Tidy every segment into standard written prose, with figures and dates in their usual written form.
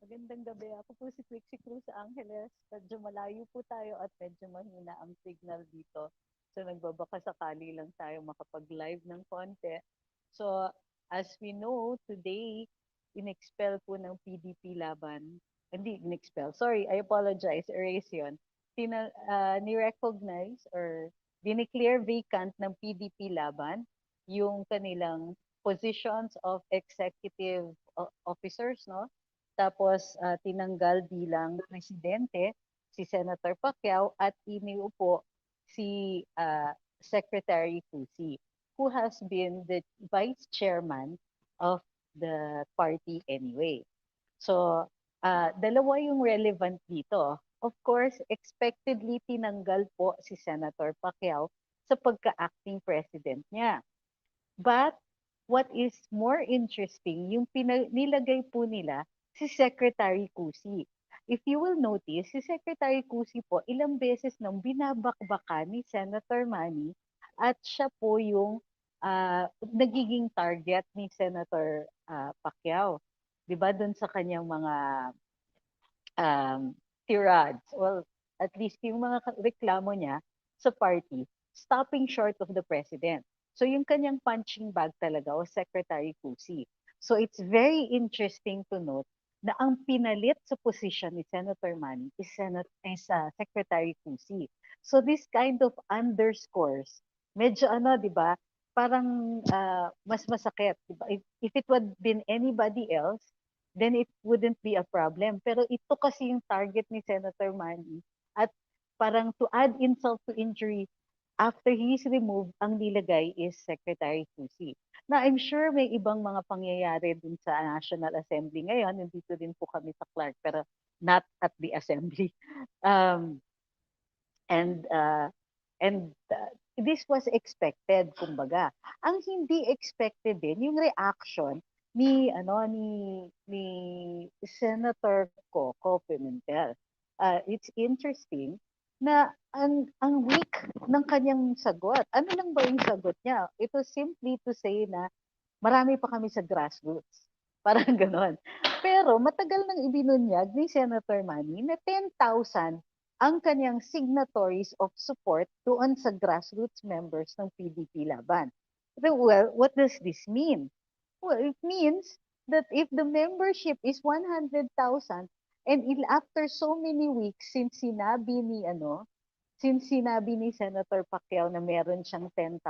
Magandang gabi. Ako po si Trixie Cruz-Angeles. Medyo malayo po tayo at medyo mahina ang signal dito. So nagbabaka sakali lang tayo makapag-live ng konti. So as we know, today, in-expel po ng PDP Laban. Hindi, in-expel. Sorry, I apologize. Erase yun. Ni-recognize or dineclare vacant ng PDP Laban yung kanilang positions of executive officers, no? Tapos tinanggal bilang presidente si Senator Pacquiao at iniupo si Secretary Cruzie, who has been the vice chairman of the party anyway. So, dalawa yung relevant dito. Of course, expectedly tinanggal po si Senator Pacquiao sa pagka-acting president niya. But what is more interesting, yung nilagay po nila si Secretary Cusi. If you will notice, si Secretary Cusi po, ilang beses nang binabakbakan ni Senator Manny at siya po yung nagiging target ni Senator Pacquiao. 'Di ba doon sa kanyang mga tirades? Well, at least yung mga reklamo niya sa party, stopping short of the president. So yung kanyang punching bag talaga o Secretary Cusi. So it's very interesting to note na ang pinalit sa position ni Senator Manny is Secretary Cusi. So this kind of underscores, medyo ano, di ba, parang mas masakit. Diba? If it would been anybody else, then it wouldn't be a problem. Pero ito kasi yung target ni Senator Manny at parang to add insult to injury, after he is removed, ang nilagay is Secretary Susi. Na I'm sure may ibang mga pangyayari dun sa National Assembly ngayon. Nandito din po kami sa Clark, pero not at the Assembly. Um, and uh, and this was expected, kumbaga. Ang hindi expected din yung reaction ni Senator Coco Pimentel. It's interesting na ang weak ng kanyang sagot. Ano lang ba yung sagot niya? It was simply to say na marami pa kami sa grassroots. Parang ganon. Pero matagal nang ibinunyag ni Senator Manny na 10,000 ang kanyang signatories of support doon sa grassroots members ng PDP Laban. Well, what does this mean? Well, it means that if the membership is 100,000 and after so many weeks since sinabi ni Senator Pacquiao na meron siyang 10,000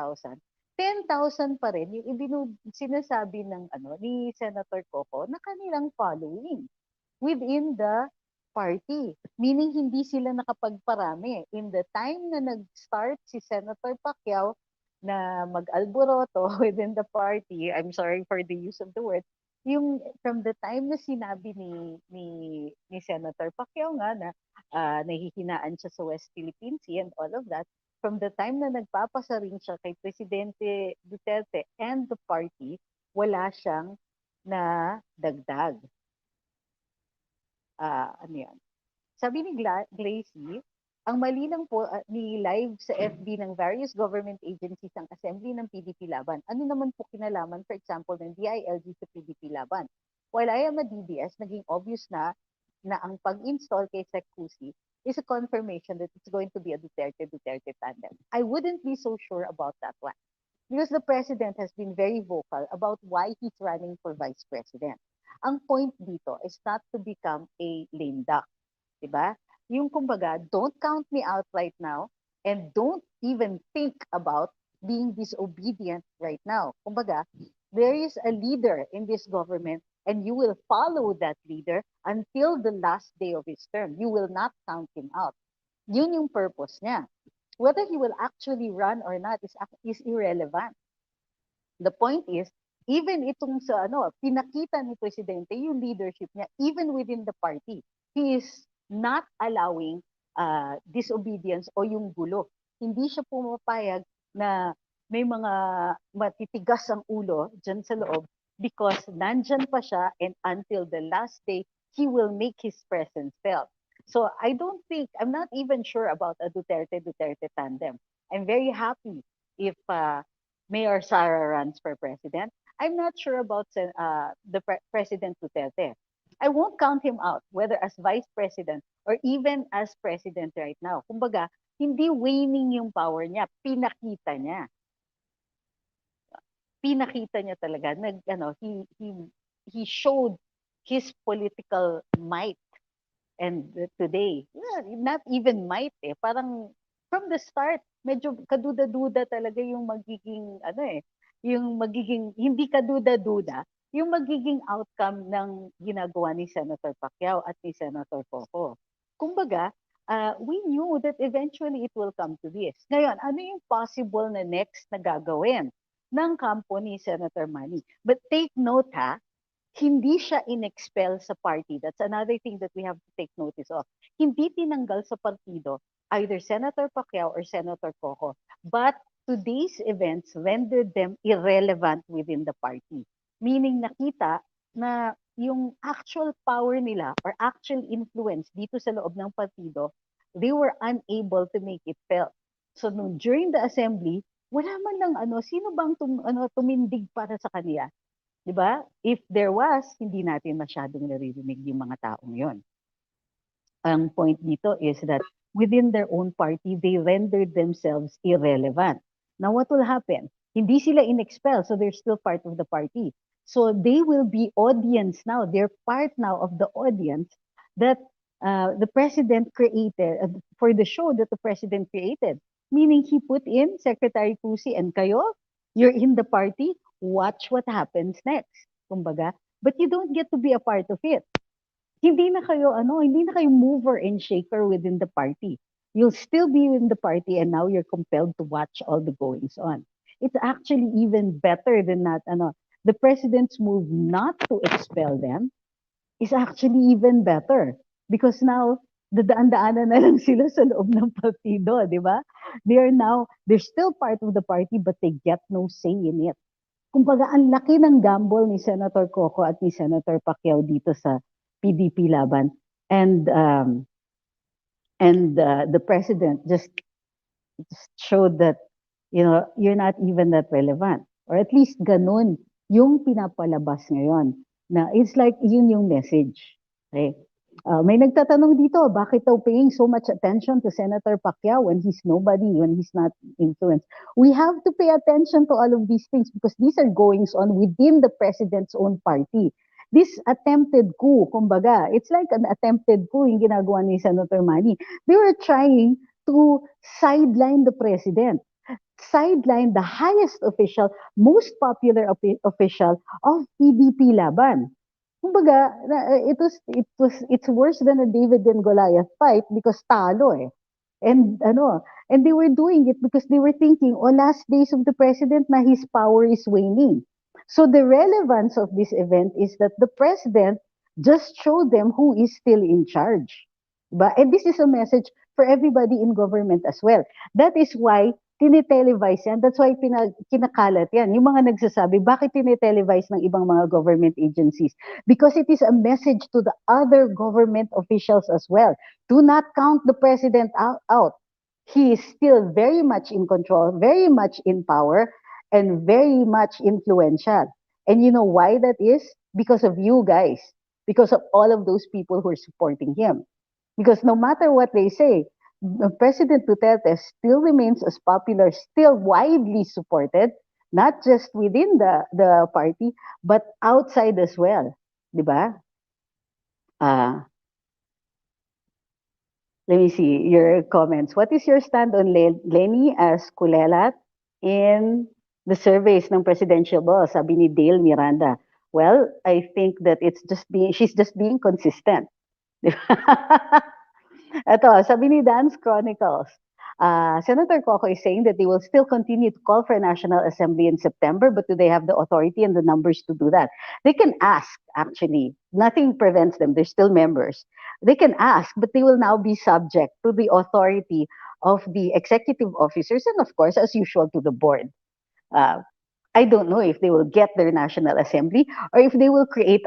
pa rin yung sinasabi ng ni Senator Coco na kanilang following within the party. Meaning hindi sila nakapagparami. In the time na nag-start si Senator Pacquiao na mag-alboroto within the party, I'm sorry for the use of the word, yung from the time na sinabi ni Senator Pacquiao nga na nahihinaan siya sa West Philippine Sea and all of that, from the time na nagpapasa rin siya kay Presidente Duterte and the party, wala siyang na dagdag. Ano yan? Sabi ni Glacy, ang mali lang po ni live sa FB ng various government agencies ang assembly ng PDP Laban. Ano naman po kinalaman, for example, ng DILG sa PDP Laban? While I am a DDS, naging obvious na ang pag-install kay Sec Cusi is a confirmation that it's going to be a Duterte-Duterte tandem. I wouldn't be so sure about that one. Because the president has been very vocal about why he's running for vice president. Ang point dito is not to become a lame duck. Diba? Yung kumbaga, don't count me out right now and don't even think about being disobedient right now. Kumbaga, there is a leader in this government and you will follow that leader until the last day of his term. You will not count him out. Yun yung purpose niya. Whether he will actually run or not is irrelevant. The point is, even itong sa pinakita ni Presidente yung leadership niya, even within the party, he is not allowing disobedience o yung gulo. Hindi siya pumapayag na may mga matitigas ang ulo dyan sa loob because nandyan pa siya and until the last day, he will make his presence felt. So I'm not even sure about a Duterte-Duterte tandem. I'm very happy if Mayor Sara runs for president. I'm not sure about President Duterte. I won't count him out, whether as vice president or even as president right now. Kumbaga, hindi waning yung power niya, pinakita niya. Pinakita niya talaga, he showed his political might. And today, not even might parang from the start, medyo kaduda-duda talaga yung magiging, yung magiging, hindi kaduda-duda, yung magiging outcome ng ginagawa ni Senator Pacquiao at ni Senator Coco. Kumbaga, we knew that eventually it will come to this. Ngayon, ano yung possible na next na gagawin ng kampo ni Senator Manny? But take note hindi siya inexpel sa party. That's another thing that we have to take notice of. Hindi tinanggal sa partido either Senator Pacquiao or Senator Coco. But today's events rendered them irrelevant within the party. Meaning nakita na yung actual power nila or actual influence dito sa loob ng partido, they were unable to make it felt. So during the assembly, wala man lang sino bang tumindig para sa kanila? 'Di ba? If there was, hindi natin masyadong naririnig yung mga taong 'yon. Ang point dito is that within their own party, they rendered themselves irrelevant. Now, what will happen? Hindi sila inexpel, so they're still part of the party. So they will be audience now. They're part now of the audience that the president created, for the show that the president created. Meaning he put in Secretary Cruzie and kayo, you're in the party, watch what happens next. Kumbaga, but you don't get to be a part of it. Hindi na kayo mover and shaker within the party. You'll still be in the party and now you're compelled to watch all the goings on. It's actually even better than that. The president's move not to expel them is actually even better because now dadaan-daanan na lang sila sa loob ng partido, di ba? They're still part of the party but they get no say in it. Kumbaga, ang laki ng gamble ni Senator Coco at ni Senator Pacquiao dito sa PDP Laban. And the president just showed that, you're not even that relevant. Or at least ganun yung pinapalabas ngayon. Na it's like, yun yung message. Okay? May nagtatanong dito, bakit daw paying so much attention to Senator Pacquiao when he's nobody, when he's not influenced? We have to pay attention to all of these things because these are goings on within the president's own party. This attempted coup, kumbaga, it's like an attempted coup yung ginagawa ni Senator Manny. They were trying to sideline the president, sideline the highest official, most popular official of PDP Laban. Kumbaga, it's worse than a David and Goliath fight because talo eh. And they were doing it because they were thinking, last days of the president na his power is waning. So the relevance of this event is that the president just showed them who is still in charge. Diba? And this is a message for everybody in government as well. That is why tinitelevise yan. That's why kinakalat yan. Yung mga nagsasabi, bakit tinitelevise ng ibang mga government agencies? Because it is a message to the other government officials as well. Do not count the president out. He is still very much in control, very much in power, and very much influential. And you know why that is? Because of you guys. Because of all of those people who are supporting him. Because no matter what they say, President Duterte still remains as popular, still widely supported, not just within the party, but outside as well. Diba? Let me see your comments. What is your stand on Lenny as kulelat in the surveys ng presidential ball? Sabi ni Dale Miranda. Well, I think that she's just being consistent. Ito, sabi ni Dance Chronicles, Senator Coco is saying that they will still continue to call for a National Assembly in September, but do they have the authority and the numbers to do that? They can ask, actually. Nothing prevents them. They're still members. They can ask, but they will now be subject to the authority of the executive officers and, of course, as usual, to the board. I don't know if they will get their National Assembly or if they will create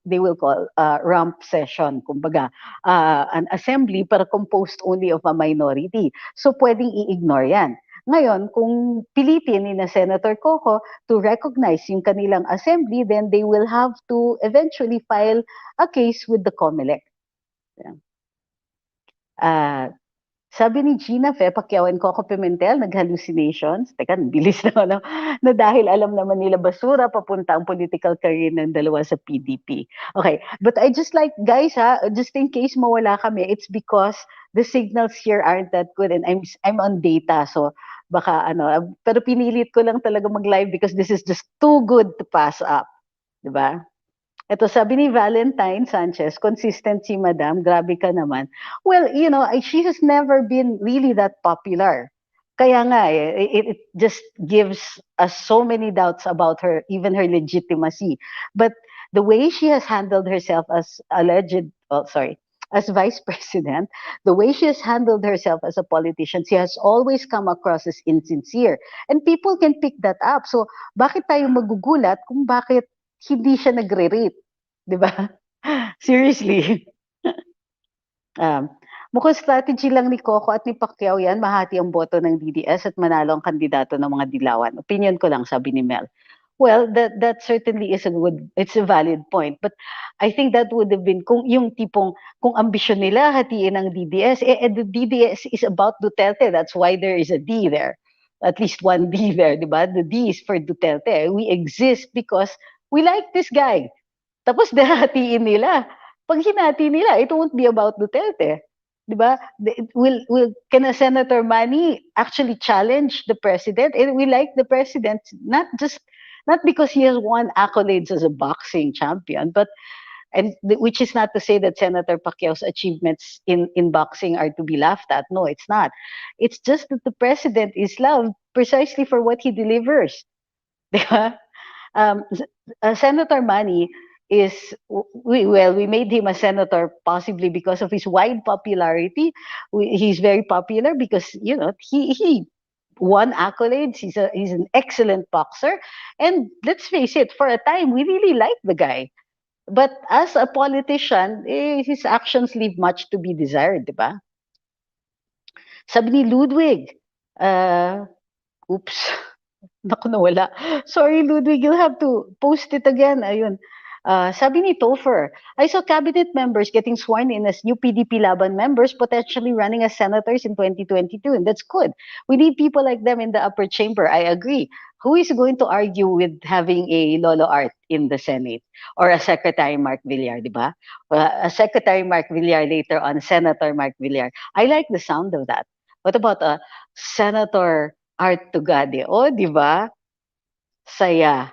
they will call rump session, kumbaga, an assembly pero composed only of a minority. So pwedeng i-ignore yan. Ngayon, kung pilitin ni na Senator Coco to recognize yung kanilang assembly, then they will have to eventually file a case with the COMELEC. Uh, Sabi ni Gina Fe, Pacquiao and Coco Pimentel, nag-hallucinations. Teka, bilis na, ano, na dahil alam naman nila basura, papunta ang political career ng dalawa sa PDP. Okay, but I just like, guys ha, just in case mawala kami, it's because the signals here aren't that good and I'm on data, so baka ano, pero pinilit ko lang talaga mag-live because this is just too good to pass up. Diba? Ito, sabi ni Valentine Sanchez, consistent si Madam, grabe ka naman. Well, she has never been really that popular. Kaya nga, it just gives us so many doubts about her, even her legitimacy. But the way she has handled herself as as vice president, the way she has handled herself as a politician, she has always come across as insincere. And people can pick that up. So, bakit tayo magugulat kung bakit hindi siya nagre-rate, 'di ba? Seriously. Um, Mukhang strategy lang ni Coco at ni Pacquiao yan, mahati ang boto ng DDS at manalo ang kandidato ng mga dilawan. Opinion ko lang, sabi ni Mel. Well, that certainly is it's a valid point. But I think that would have been, kung yung tipong, kung ambisyon nila hatiin ang DDS, the DDS is about Duterte. That's why there is a D there. At least one D there, di ba? The D is for Duterte. We exist because we like this guy. Tapos dahatiin nila. Pag hinati nila, it won't be about Duterte. Diba? Can a Senator Manny actually challenge the president? And we like the president, not because he has won accolades as a boxing champion, but which is not to say that Senator Pacquiao's achievements in boxing are to be laughed at. No, it's not. It's just that the president is loved precisely for what he delivers. Diba? Senator Manny we made him a senator possibly because of his wide popularity. He's very popular because he won accolades. He's an excellent boxer, and let's face it, for a time we really liked the guy. But as a politician, his actions leave much to be desired, diba? Sabi ni Ludwig, oops. Naku, nawala. Sorry, Ludwig, you'll have to post it again. Ayun. Sabi ni Topher, I saw cabinet members getting sworn in as new PDP Laban members, potentially running as senators in 2022, and that's good. We need people like them in the upper chamber. I agree. Who is going to argue with having a Lolo Art in the Senate or a Secretary Mark Villar, di ba? A Secretary Mark Villar later on, Senator Mark Villar. I like the sound of that. What about a Senator Art Tugade? Oh, di ba? Saya.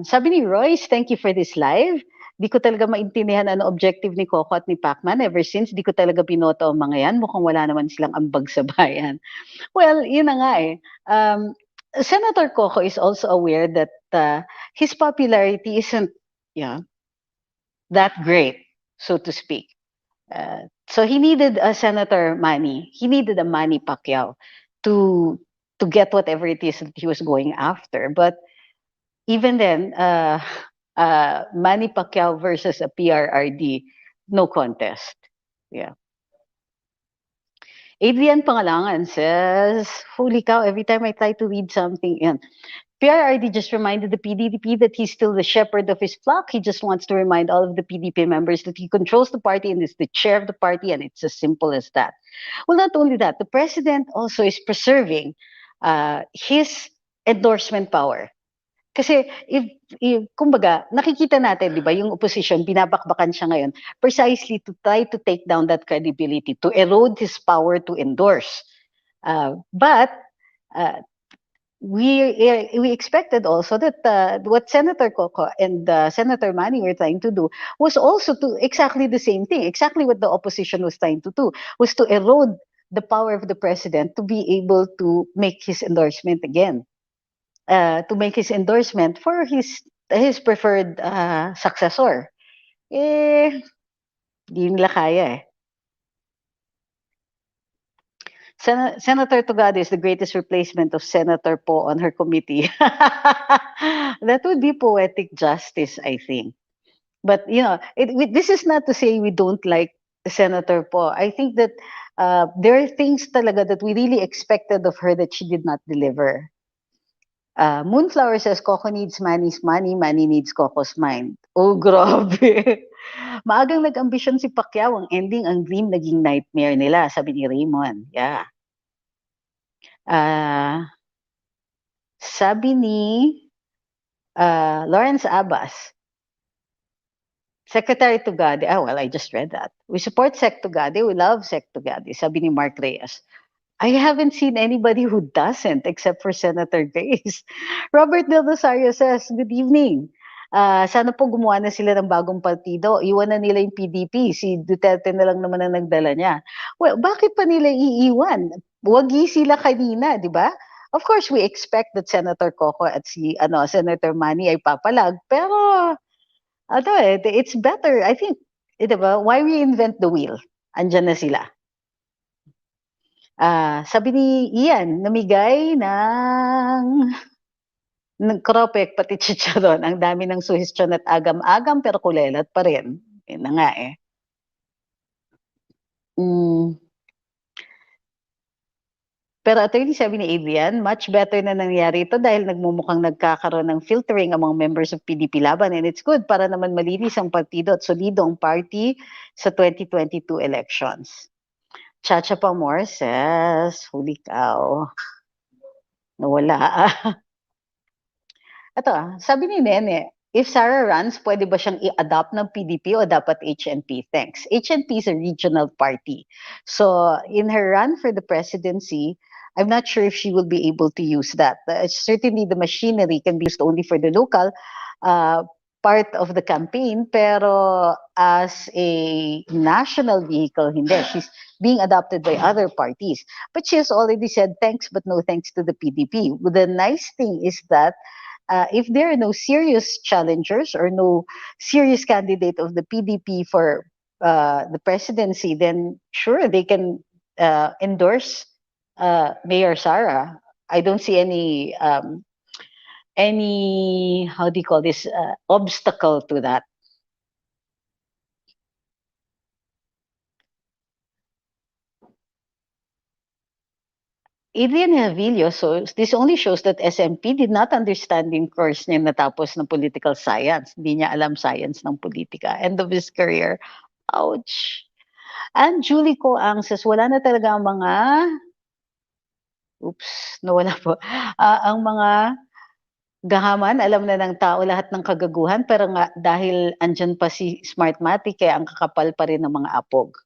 Sabi ni Royce, thank you for this live. Di ko talaga maintindihan ano objective ni Coco at ni Pacman. Ever since, di ko talaga binoto ang mga yan. Mukhang wala naman silang ambag sa bayan. Well, yun na nga eh. Senator Coco is also aware that his popularity isn't that great, so to speak. So he needed a Senator Manny. He needed a Manny Pacquiao to get whatever it is that he was going after. But even then, Manny Pacquiao versus a PRRD, no contest. Yeah. Adrian Pangalangan says, holy cow, every time I try to read something, PRRD just reminded the PDP that he's still the shepherd of his flock. He just wants to remind all of the PDP members that he controls the party and is the chair of the party, and it's as simple as that. Well, not only that, the president also is preserving his endorsement power. Kasi kumbaga, nakikita natin, di ba, yung opposition, binabakbakan siya ngayon, precisely to try to take down that credibility, to erode his power to endorse. But we expected also that what Senator Coco and Senator Manny were trying to do was also to exactly the same thing, exactly what the opposition was trying to do, was to erode the power of the president to be able to make his endorsement again. To make his endorsement for his preferred successor. Di nila kaya eh. Senator Tugade is the greatest replacement of Senator Po on her committee. That would be poetic justice, I think. But, this is not to say we don't like Senator Po. I think that there are things talaga that we really expected of her that she did not deliver. Moonflower says, Coco needs Manny's money, Manny needs Coco's mind. Oh, grabe. Maagang nag-ambisyon si Pacquiao. Ang ending, ang dream, naging nightmare nila, sabi ni Raymond. Yeah. Sabi ni Lawrence Abbas, Secretary Tugade, well, I just read that. We support Sec Tugade, we love Sec Tugade, sabi ni Mark Reyes. I haven't seen anybody who doesn't except for Senator Grace. Robert Del Rosario says, good evening. Sana po gumawa na sila ng bagong partido. Iwan na nila yung PDP. Si Duterte na lang naman ang nagdala niya. Well, bakit pa nila iiwan? Wagi sila kanina, di ba? Of course, we expect that Senator Coco at Senator Manny ay papalag. Pero, it's better. I think, di ba? Why reinvent the wheel? Andyan na sila. Sabi ni Ian, namigay ng kropek pati chicharon. Ang dami ng suhestyon at agam-agam pero kulelat pa rin. Yun na nga eh. Pero attorney, sabi ni Adrian, much better na nangyari ito dahil nagmumukhang nagkakaroon ng filtering among members of PDP Laban and it's good para naman malinis ang partido at solido ang party sa 2022 elections. Chacha Pamor says, huli cow. Nawala. Ito, sabi ni Nene, if Sarah runs, pwede ba siyang i-adopt ng PDP o dapat HNP? Thanks. HNP is a regional party. So, in her run for the presidency, I'm not sure if she will be able to use that. Certainly, the machinery can be used only for the local part of the campaign, pero as a national vehicle, hindi. She's being adopted by other parties. But she has already said thanks, but no thanks to the PDP. The nice thing is that if there are no serious challengers or no serious candidate of the PDP for the presidency, then sure, they can endorse Mayor Sara. I don't see any, how do you call this, obstacle to that. Adrian Javillo, so this only shows that SMP did not understand yung course niya natapos ng political science. Hindi niya alam science ng politika. End of his career. Ouch. And Julie Coang says, wala na talaga ang mga, nawala po. Ang mga gahaman, alam na ng tao lahat ng kagaguhan, pero nga dahil andyan pa si Smartmatic, kaya ang kakapal pa rin ng mga apog.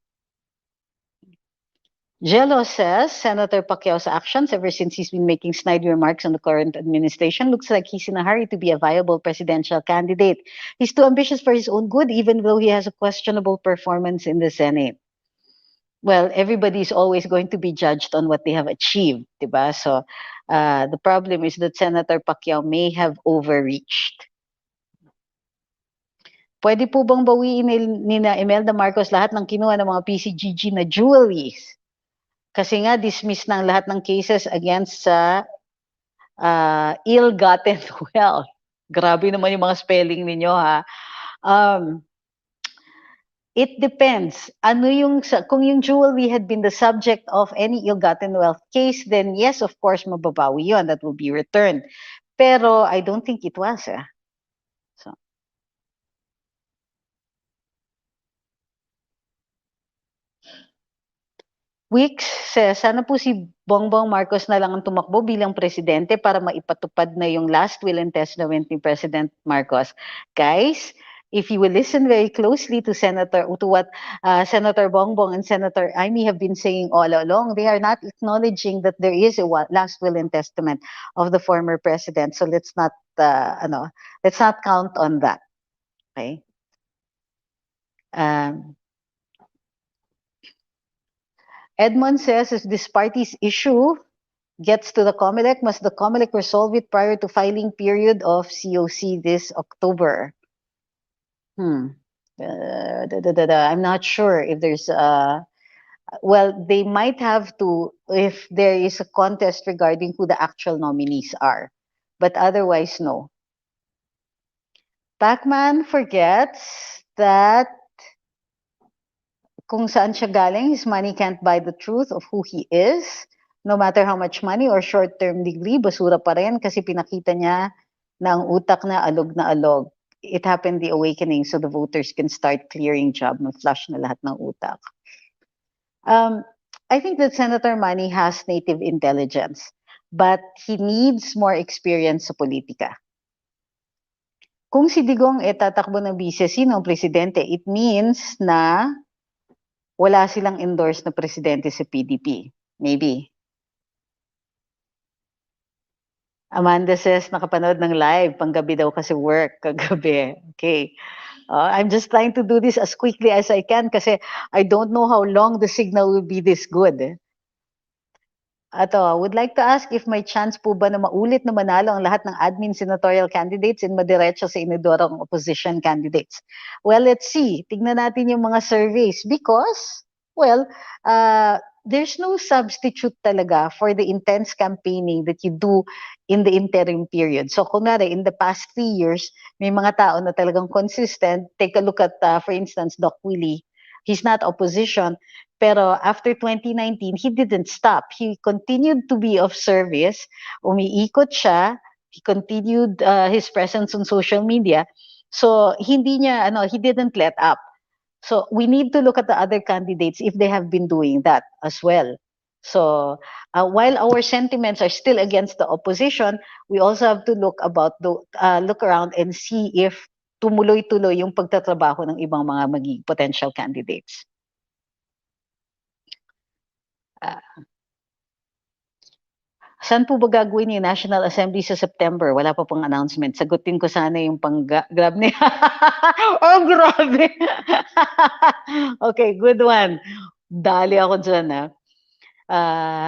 Jello says, Senator Pacquiao's actions ever since he's been making snide remarks on the current administration looks like he's in a hurry to be a viable presidential candidate. He's too ambitious for his own good, even though he has a questionable performance in the Senate. Well, everybody's always going to be judged on what they have achieved, diba? So the problem is that Senator Pacquiao may have overreached. Pwede po bang bawiin ni na Imelda Marcos lahat ng kinuha ng mga PCGG na jewelries? Kasi nga, dismiss ng lahat ng cases against sa ill-gotten wealth. Grabe naman yung mga spelling ninyo, ha? It depends. Kung yung jewelry had been the subject of any ill-gotten wealth case, then yes, of course, mababawi yun. That will be returned. Pero I don't think it was, So. Weeks says, sana po si Bongbong Marcos na lang ang tumakbo bilang presidente para maipatupad na yung last will and testament ni President Marcos. Guys, if you will listen very closely to what Senator Bongbong and Senator Amy have been saying all along, they are not acknowledging that there is a last will and testament of the former president. So let's not count on that. Okay? Edmond says, if this party's issue gets to the COMELEC, must the COMELEC resolve it prior to filing period of COC this October? I'm not sure if there's well, they might have to if there is a contest regarding who the actual nominees are. But otherwise, no. Pacman forgets that kung saan siya galing, his money can't buy the truth of who he is. No matter how much money or short-term degree, basura pa rin kasi pinakita niya na ang utak na alog na alog. It happened the awakening so the voters can start clearing job, flush na lahat ng utak. I think that Senator Manny has native intelligence, but he needs more experience sa politika. Kung si Digong tatakbo ng vice, sino ang presidente? It means na wala silang endorsed na presidente sa PDP. Maybe. Amanda says, nakapanood ng live, panggabi daw kasi work, kagabi. Okay. I'm just trying to do this as quickly as I can kasi I don't know how long the signal will be this good. Would like to ask if may chance po ba na maulit na manalo ang lahat ng admin senatorial candidates and madiretso sa inidorong opposition candidates. Well, let's see. Tignan natin yung mga surveys because, well, there's no substitute talaga for the intense campaigning that you do in the interim period. So, kunwari, in the past 3 years, may mga tao na talagang consistent. Take a look at, for instance, Doc Willie. He's not opposition, pero after 2019, he didn't stop. He continued to be of service. Umiikot siya. He continued his presence on social media. So, he didn't let up. So, we need to look at the other candidates if they have been doing that as well. So, while our sentiments are still against the opposition, we also have to look around and see if tumuloy-tuloy yung pagtatrabaho ng ibang mga magiging potential candidates. Saan po ba gagawin yung National Assembly sa September? Wala pa pong announcement. Sagutin ko sana yung pang-grab niya. Oh, grabe! Okay, good one. Dali ako dyan,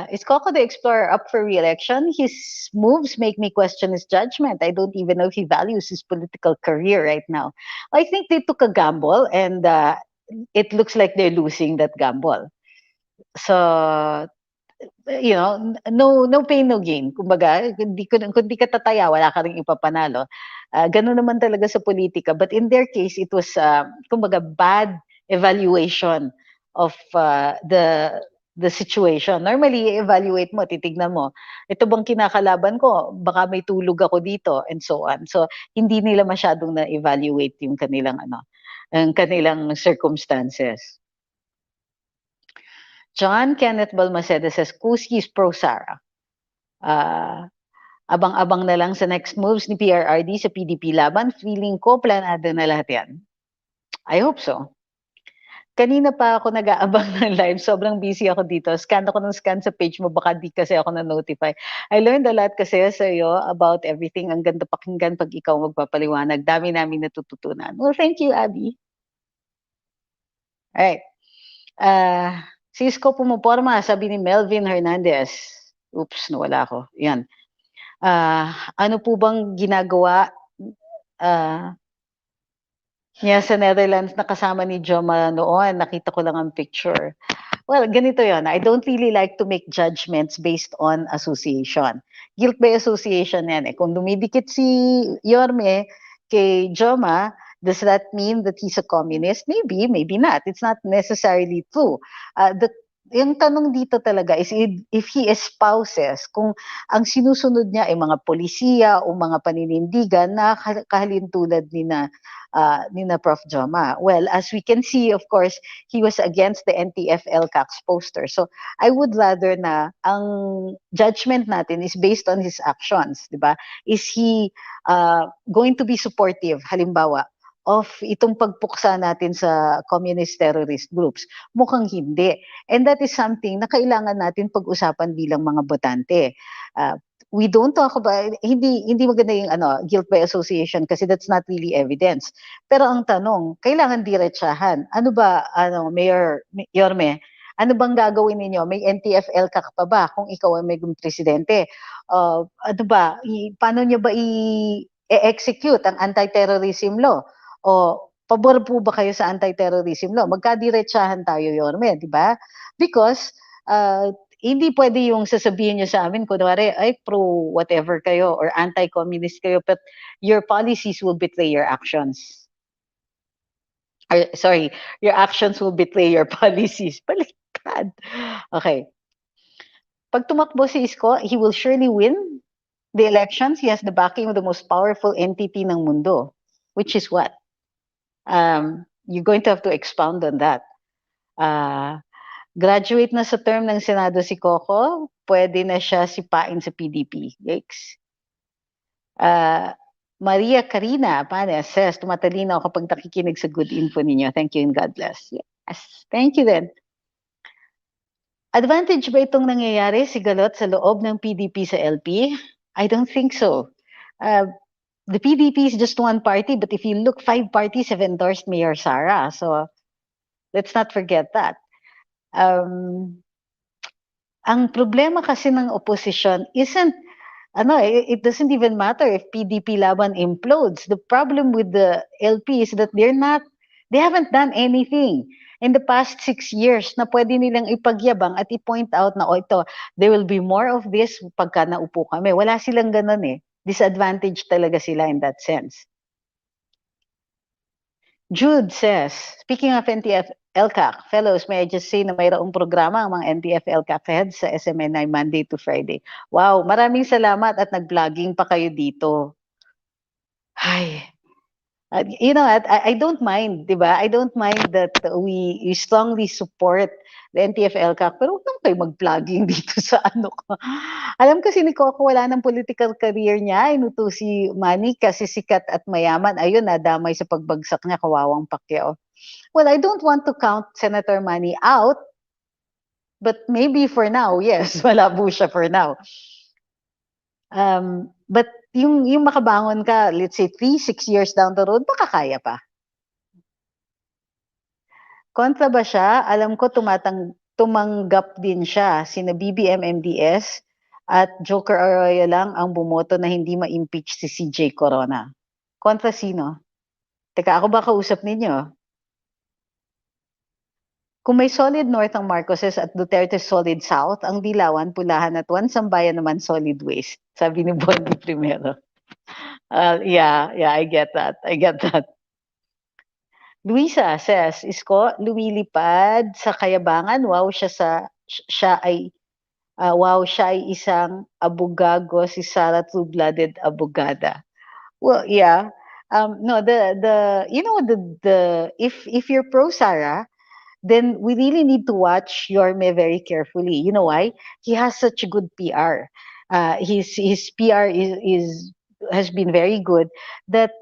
is Coco the Explorer up for re-election? His moves make me question his judgment. I don't even know if he values his political career right now. I think they took a gamble and it looks like they're losing that gamble. So, no pain, no gain. Kumbaga, kung di ka tataya, wala ka ring ipapanalo. Ganun naman talaga sa politika. But in their case, it was, kumbaga, bad evaluation of the situation. Normally, i-evaluate mo, titignan mo, ito bang kinakalaban ko? Baka may tulog ako dito, and so on. So, hindi nila masyadong na-evaluate yung kanilang, ang kanilang circumstances. John Kenneth Balmaceda says, Kuski is pro-Sara. Abang-abang na lang sa next moves ni PRRD sa PDP Laban. Feeling ko, planado na lahat yan. I hope so. Kanina pa ako nag-aabang ng live. Sobrang busy ako dito. Scan ako ng scan sa page mo. Baka di kasi ako na-notify. I learned a lot kasi sa iyo about everything. Ang ganda pakinggan pag ikaw magpapaliwanag. Dami namin natututunan. Well, thank you, Abby. Alright. Cisco pumuporma, sabi ni Melvin Hernandez. Oops, nawala ako. Yan. Ano po bang ginagawa niya sa Netherlands na kasama ni Joma noon? Nakita ko lang ang picture. Well, ganito yon. I don't really like to make judgments based on association. Guilt by association yan. Kung dumidikit si Yorme kay Joma, does that mean that he's a communist? Maybe, maybe not. It's not necessarily true. Yung tanong dito talaga is if he espouses, kung ang sinusunod niya ay mga polisiya o mga paninindigan na kahalintulad ni na Prof. Joma. Well, as we can see, of course, he was against the NTF-LCAC's poster. So I would rather na ang judgment natin is based on his actions, di ba? Is he going to be supportive, halimbawa, of itong pagpuksa natin sa communist terrorist groups? Mukhang hindi. And that is something na kailangan natin pag-usapan bilang mga botante. We don't talk about, hindi maganda yung guilt by association kasi that's not really evidence. Pero ang tanong, kailangan diretsahan. Ano ba, Mayor Yorme, ano bang gagawin ninyo? May NTF-LCAC pa ba kung ikaw ay may presidente? Ano ba, paano nyo ba i-execute ang anti-terrorism law? O pabor po ba kayo sa anti-terrorism law? Magkadiretsahan tayo, Yorme, di ba? Because hindi pwede yung sasabihin nyo sa amin, kunwari, ay pro whatever kayo or anti-communist kayo, but your policies will betray your actions. Sorry, your actions will betray your policies. Baliktad. Okay. Pag tumakbo si Isko, he will surely win the elections. He has the backing of the most powerful entity ng mundo, which is what? You're going to have to expound on that. Graduate na sa term ng Senado si Coco, pwede na siya sipain sa PDP. Yikes. Maria Karina Panes says, tumatalino ako kapag nakikinig sa good info ninyo. Thank you and God bless. Yes, thank you then. Advantage ba itong nangyayari, sigalot sa loob ng PDP sa LP? I don't think so. The PDP is just one party, but if you look, 5 parties have endorsed Mayor Sara. So let's not forget that. Ang problema kasi ng opposition isn't, it doesn't even matter if PDP Laban implodes. The problem with the LP is that they haven't done anything in the past 6 years na pwede nilang ipagyabang at i-point out na, ito, there will be more of this pagka naupo kami. Wala silang ganun eh. Disadvantage talaga sila in that sense. Jude says, speaking of NTF LCAC, fellows, may I just say na mayroong programa ang mga NTF LCAC heads sa SMNI Monday to Friday. Wow, maraming salamat at nag-vlogging pa kayo dito. Ay, I don't mind, di ba? I don't mind that we strongly support the NTF LCAC, pero huwag naman kayo mag-vlogging dito sa ano ko. Alam kasi ni Coco, wala ng political career niya. Inuto si Manny kasi sikat at mayaman. Ayun, nadamay sa pagbagsak niya, kawawang Pacquiao. Well, I don't want to count Senator Manny out, but maybe for now, yes, malabo siya for now. But yung makabangon ka, let's say 3-6 years down the road, baka kaya pa. Kontra ba siya? Alam ko tumanggap din siya. Sina BBM MDS at Joker Arroyo lang ang bumoto na hindi ma-impeach si CJ Corona. Kontra sino? Teka, ako ba kausap ninyo? Kung may solid north ang Marcoses at Duterte solid south, ang Dilawan, Pulahan at One Sambayan naman solid waste. Sabi ni Bondi Primero. Yeah, I get that. Luisa says, Isko, lumilipad sa kayabangan. Wow, siya ay isang abogago, si Sara true-blooded abogada. Well, yeah. No, if you're pro Sara, then we really need to watch Yorme very carefully. You know why? He has such a good PR. His PR has been very good. That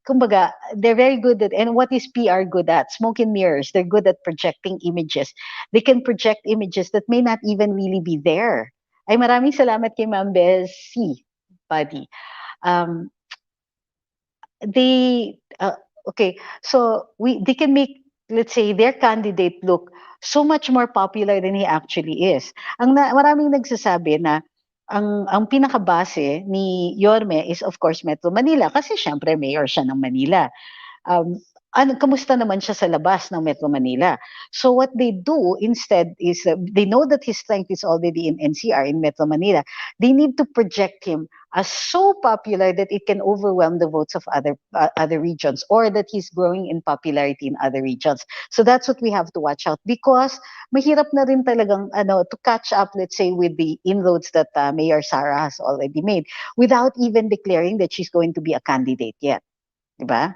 kumbaga, they're very good at, and what is PR good at? Smoke and mirrors. They're good at projecting images. They can project images that may not even really be there. Ay, maraming salamat kay Ma'am Bessie, buddy. Okay, so they can make, let's say, their candidate look so much more popular than he actually is. Maraming nagsasabi na ang pinakabase ni Yorme is of course Metro Manila kasi syempre mayor siya ng Manila. Kamusta naman siya sa labas ng Metro Manila? So what they do instead is they know that his strength is already in NCR, in Metro Manila. They need to project him as so popular that it can overwhelm the votes of other regions, or that he's growing in popularity in other regions. So that's what we have to watch out, because mahirap na rin talagang to catch up, let's say, with the inroads that Mayor Sara has already made without even declaring that she's going to be a candidate yet. Diba?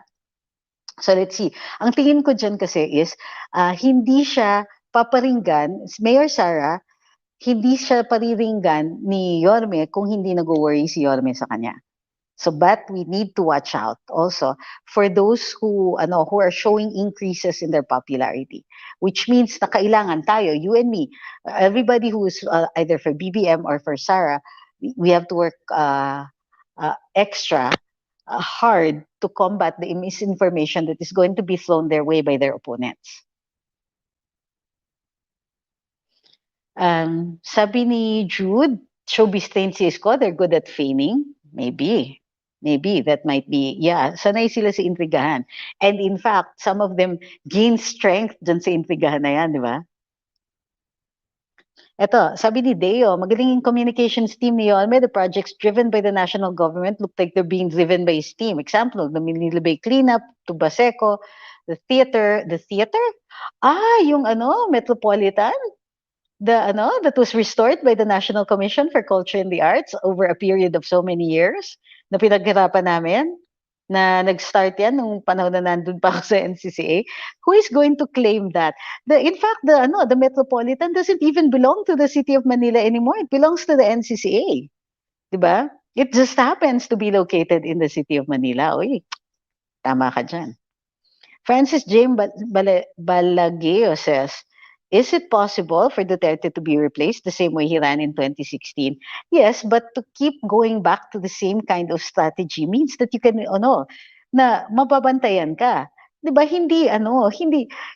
So let's see. Ang tingin ko dyan kasi is, hindi siya paparinggan, Mayor Sara, hindi siya pariringgan ni Yorme kung hindi nag-worry si Yorme sa kanya. So but we need to watch out also for those who are showing increases in their popularity, which means na kailangan tayo, you and me, everybody who is either for BBM or for Sara, we have to work extra hard to combat the misinformation that is going to be thrown their way by their opponents. Sabi ni Jude, showbiz trained si Isko, they're good at feigning. Maybe that might be, yeah, sanay sila sa intrigahan. And in fact, some of them gain strength dyan sa intrigahan na yan, di ba? Eto, sabi ni Deo, magaling yung communications team ni Yolme. The projects driven by the national government look like they're being driven by his team. Example, the Manila Bay Cleanup, Tubaseco, the theater. The theater? Yung Metropolitan? That was restored by the National Commission for Culture and the Arts over a period of so many years na pinaghirapan namin na nag-start yan nung panahon na nandun pa ako sa NCCA. Who is going to claim that? In fact, the Metropolitan doesn't even belong to the City of Manila anymore. It belongs to the NCCA. Diba? It just happens to be located in the City of Manila. Uy, tama ka dyan. Francis James Balageo says, is it possible for Duterte to be replaced the same way he ran in 2016? Yes, but to keep going back to the same kind of strategy means that you can, na mababantayan ka. 'Di ba? Hindi,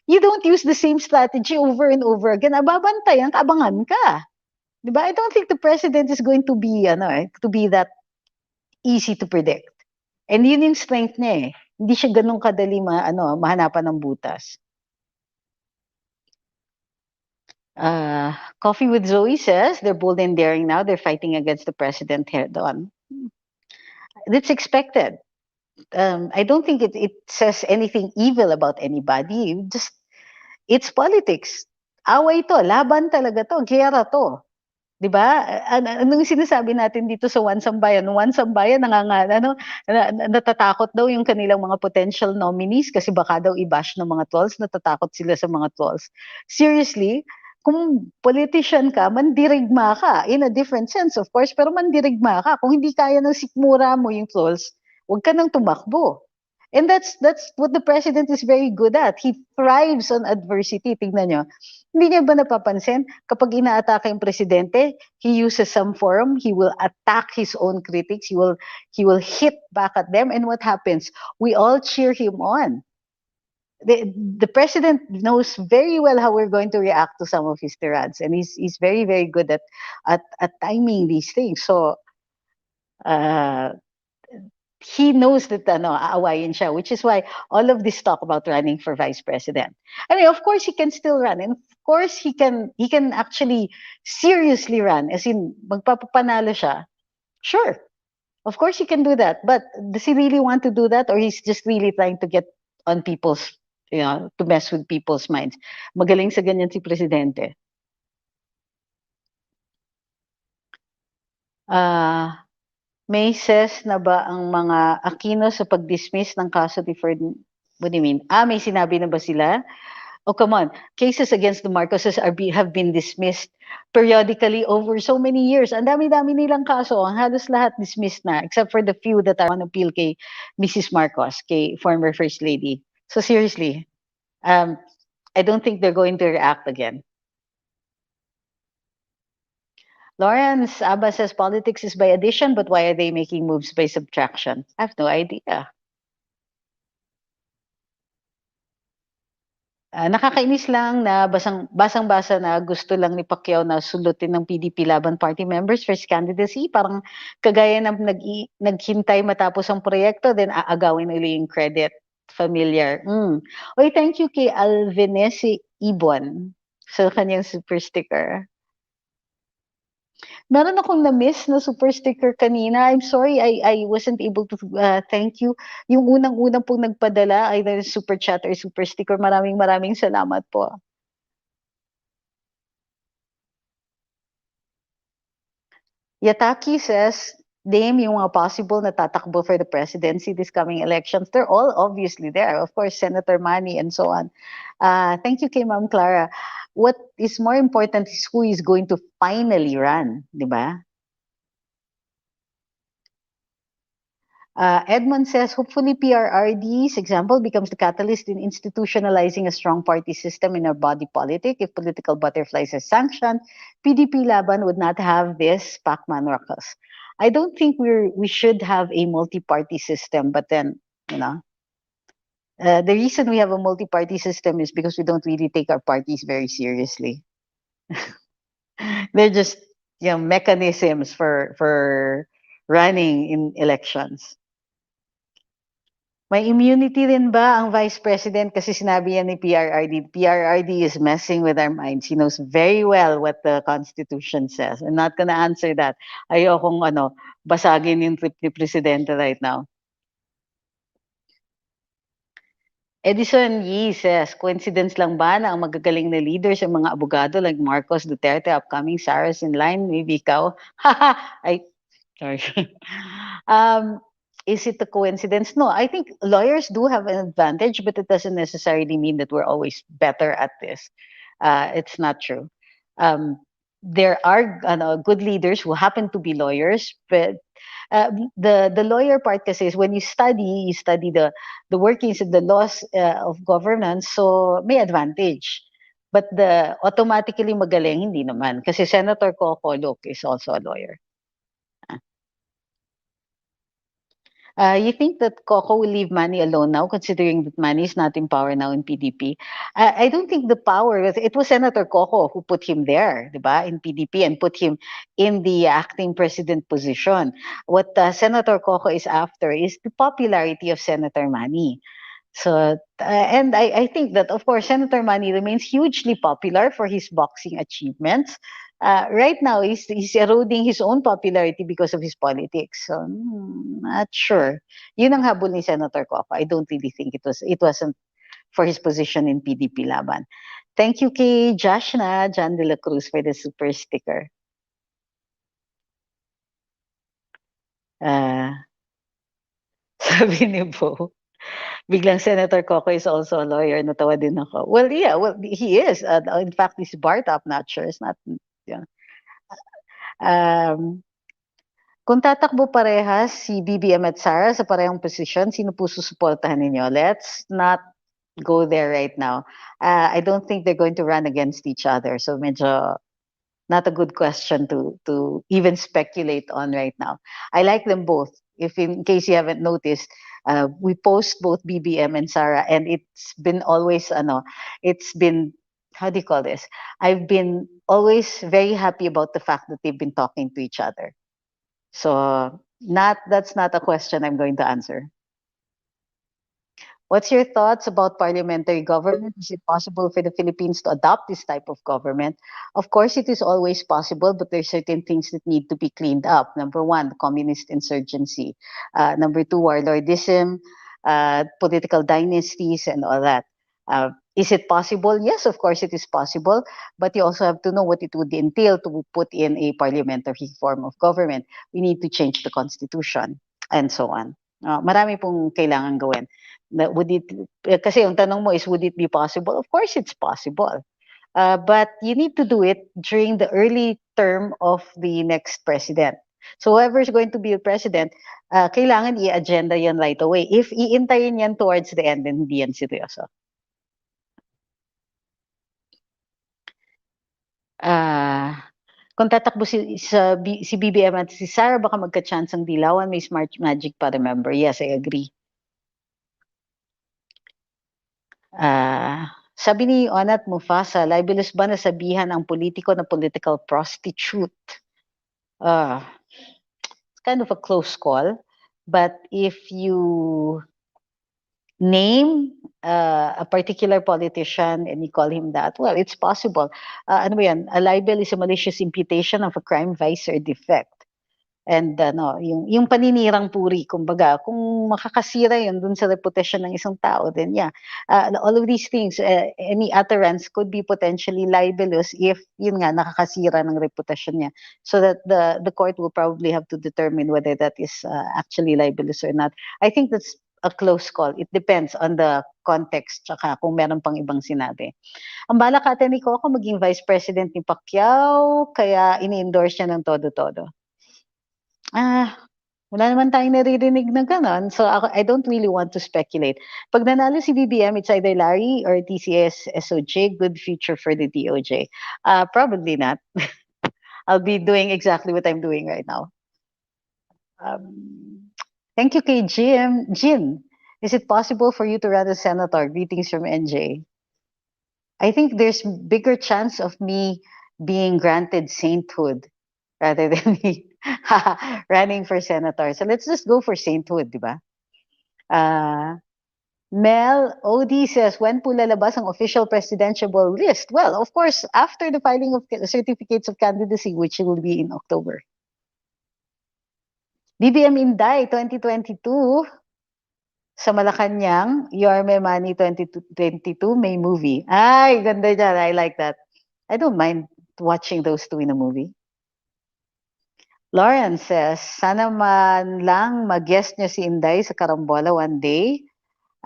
you don't use the same strategy over and over again. Babantayan ka, abangan ka. 'Di ba? I don't think the president is going to be, to be that easy to predict. And yun yung strength niya eh. Hindi siya ganun kadali mahanapan ng butas. Coffee with Zoe says, they're bold and daring now. They're fighting against the president head on. That's expected. I don't think it says anything evil about anybody. It's politics. Away to, laban talaga to, gera to. 'Di ba? Anong sinasabi natin dito sa One Sambayan? One Sambayan natatakot daw yung kanilang mga potential nominees kasi baka daw i-bash ng mga trolls, natatakot sila sa mga trolls. Seriously, kung politician ka, mandirigma ka in a different sense of course, pero mandirigma ka. Kung hindi kaya ng sikmura mo yung trolls, huwag ka nang tumakbo. And that's what the president is very good at. He thrives on adversity. Tingnan nyo. Hindi niya ba napapansin? Kapag inaatake yung presidente, he uses some forum, he will attack his own critics, he will hit back at them, and what happens? We all cheer him on. The president knows very well how we're going to react to some of his tirades, and he's very, very good at timing these things. So, he knows that aawayin siya, which is why all of this talk about running for vice president. I mean, of course he can still run, and of course he can actually seriously run, as in magpapanalo siya. Sure, of course he can do that, but does he really want to do that, or he's just really trying to get on people's, to mess with people's minds? Magaling sa ganyan si presidente. May cess na ba ang mga Aquino sa pag-dismiss ng kaso deferred? What do you mean? May sinabi na ba sila? Oh, come on. Cases against the Marcoses have been dismissed periodically over so many years. Ang dami-dami nilang kaso. Ang halos lahat dismissed na, except for the few that are on appeal kay Mrs. Marcos, kay former First Lady. So seriously, I don't think they're going to react again. Lawrence Abba says politics is by addition, but why are they making moves by subtraction? I have no idea. Nakakainis lang na basang-basa na gusto lang ni Pacquiao na sulutin ng PDP Laban party members for his candidacy. Parang kagaya ng naghintay matapos ang proyekto, then aagawin uli yung credit. Familiar. Oy, thank you kay Alvinesi Ibon sa kanyang super sticker. Meron akong na-miss na super sticker kanina. I'm sorry, I wasn't able to thank you. Yung unang-unang pong nagpadala, either super chat or super sticker, maraming salamat po. Yataki says, name yung mga possible na tatakbo for the presidency this coming elections. They're all obviously there. Of course, Senator Manny and so on. Thank you kay Ma'am Clara. What is more important is who is going to finally run, di ba? Edmond says, hopefully PRRD's example becomes the catalyst in institutionalizing a strong party system in our body politic. If political butterflies are sanctioned, PDP Laban would not have this Pacman ruckus. I don't think we should have a multi-party system, but then, the reason we have a multi-party system is because we don't really take our parties very seriously. They're just mechanisms for running in elections. May immunity rin ba ang Vice President? Kasi sinabi yan ni PRRD. PRRD is messing with our minds. He knows very well what the Constitution says. I'm not gonna answer that. Ayokong basagin yung trip ni Presidente right now. Edison Yee says, coincidence lang ba na ang magagaling na leaders ang mga abogado like Marcos, Duterte, upcoming Sarah's in line? Maybe ikaw? Ay, sorry. um, is it a coincidence? No, I think lawyers do have an advantage, but it doesn't necessarily mean that we're always better at this. It's not true. Um, there are good leaders who happen to be lawyers, but the lawyer part kasi is when you study the workings of the laws of governance, so may advantage. But the automatically magaling, hindi naman. Kasi Senator Coco, look, is also a lawyer. You think that Coco will leave Manny alone now, considering that Manny is not in power now in PDP? I don't think the power, it was Senator Coco who put him there, diba, in PDP and put him in the acting president position. What Senator Coco is after is the popularity of Senator Manny. So, and I think that, of course, Senator Manny remains hugely popular for his boxing achievements. Right now, he's eroding his own popularity because of his politics. So, not sure. Yun ang habol ni Senator Coco. I don't really think it wasn't for his position in PDP Laban. Thank you kay Joshna John de la Cruz for the super sticker. Sabi ni Bo, biglang Senator Coco is also a lawyer. Natawa din ako. Well, yeah, well, he is. In fact, he's bar top notcher. It's not, yeah. Kung tatakbo parehas si BBM at Sara sa parehong posisyon, sino po susuportahan ninyo? Let's not go there right now. I don't think they're going to run against each other. So medyo not a good question to even speculate on right now. I like them both. If in case you haven't noticed, we post both BBM and Sara, and it's been always it's been, how do you call this? I've been always very happy about the fact that they've been talking to each other. So that's not a question I'm going to answer. What's your thoughts about parliamentary government? Is it possible for the Philippines to adopt this type of government? Of course, it is always possible, but there's certain things that need to be cleaned up. Number one, communist insurgency. Number two, warlordism, political dynasties, and all that. Is it possible? Yes, of course it is possible, but you also have to know what it would entail to put in a parliamentary form of government. We need to change the constitution and so on. Marami pong kailangan gawin. Would it, kasi yung tanong mo is, would it be possible? Of course it's possible. But you need to do it during the early term of the next president. So whoever is going to be a president, kailangan i-agenda yan right away. If iintayin yan towards the end, then hindi yan seryoso. Kung tatakbo si BBM at si Sara, baka magka-chance ang Dilawan, may smart magic pa, remember. Yes, I agree. Sabi ni Onat Mufasa, libelous ba na sabihan ang politiko na political prostitute? It's kind of a close call. But if you name a particular politician and you call him that, well, it's possible. Ano ba yan? A libel is a malicious imputation of a crime, vice, or defect. And yung paninirang puri, kumbaga, kung makakasira yun dun sa reputation ng isang tao, then yeah, all of these things, any utterance could be potentially libelous if yun nga nakakasira ng reputation niya. So that the court will probably have to determine whether that is actually libelous or not. I think that's a close call. It depends on the context, tsaka kung meron pang ibang sinabi. Ang balak ate ni Coco maging vice president ni Pacquiao, kaya ini-endorse niya ng todo-todo. Wala naman tayong naririnig na gano'n. So I don't really want to speculate. Pag nanalo si BBM, it's either Larry or TCS SOJ, good future for the DOJ. Probably not. I'll be doing exactly what I'm doing right now. Thank you kay Jim. Jim, is it possible for you to run as senator? Greetings from NJ. I think there's bigger chance of me being granted sainthood rather than me running for senator. So let's just go for sainthood, di ba? Uh, Mel OD says, when po lalabas ang official presidential list? Well, of course, after the filing of certificates of candidacy, which will be in October. BBM Inday 2022, sa Malacanang, Yorme Money 2022, may movie. Ay, ganda dyan. I like that. I don't mind watching those two in a movie. Lauren says, sana man lang mag-guest niya si Inday sa Karambola one day.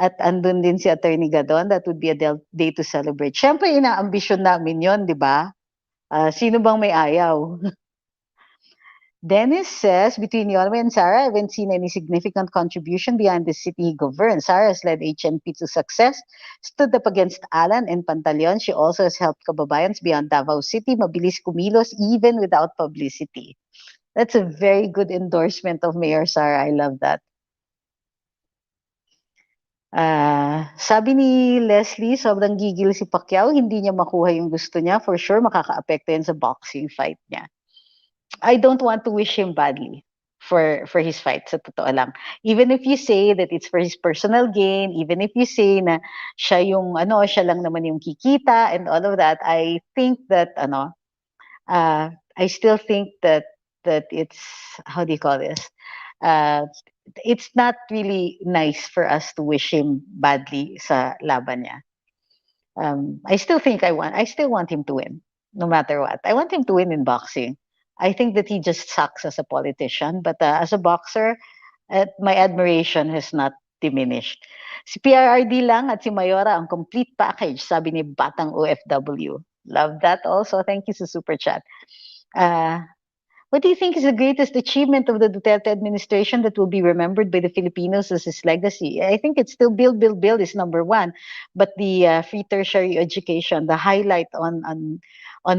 At andun din si Attorney Gadon. That would be a day to celebrate. Siyempre, ina-ambisyon namin yon, di ba? Sino bang may ayaw? Dennis says, between Yorme and Sarah, I haven't seen any significant contribution beyond the city he governs. Sarah has led HNP to success, stood up against Alan and Pantaleon. She also has helped kababayans beyond Davao City, mabilis kumilos even without publicity. That's a very good endorsement of Mayor Sarah. I love that. Sabi ni Leslie, sobrang gigil si Pacquiao, hindi niya makuha yung gusto niya. For sure, makaka-apekto yan sa boxing fight niya. I don't want to wish him badly for his fight, sa totoo lang. Even if you say that it's for his personal gain, even if you say na siya yung siya lang naman yung kikita and all of that, I think that I still think that it's, how do you call this? It's not really nice for us to wish him badly sa laban niya. I still want him to win, no matter what. I want him to win in boxing. I think that he just sucks as a politician, but as a boxer, my admiration has not diminished. Si PRRD lang at si Mayora ang complete package, sabi ni Batang OFW. Love that also. Thank you sa super chat. What do you think is the greatest achievement of the Duterte administration that will be remembered by the Filipinos as his legacy? I think it's still build, build, build is number one, but the free tertiary education, the highlight on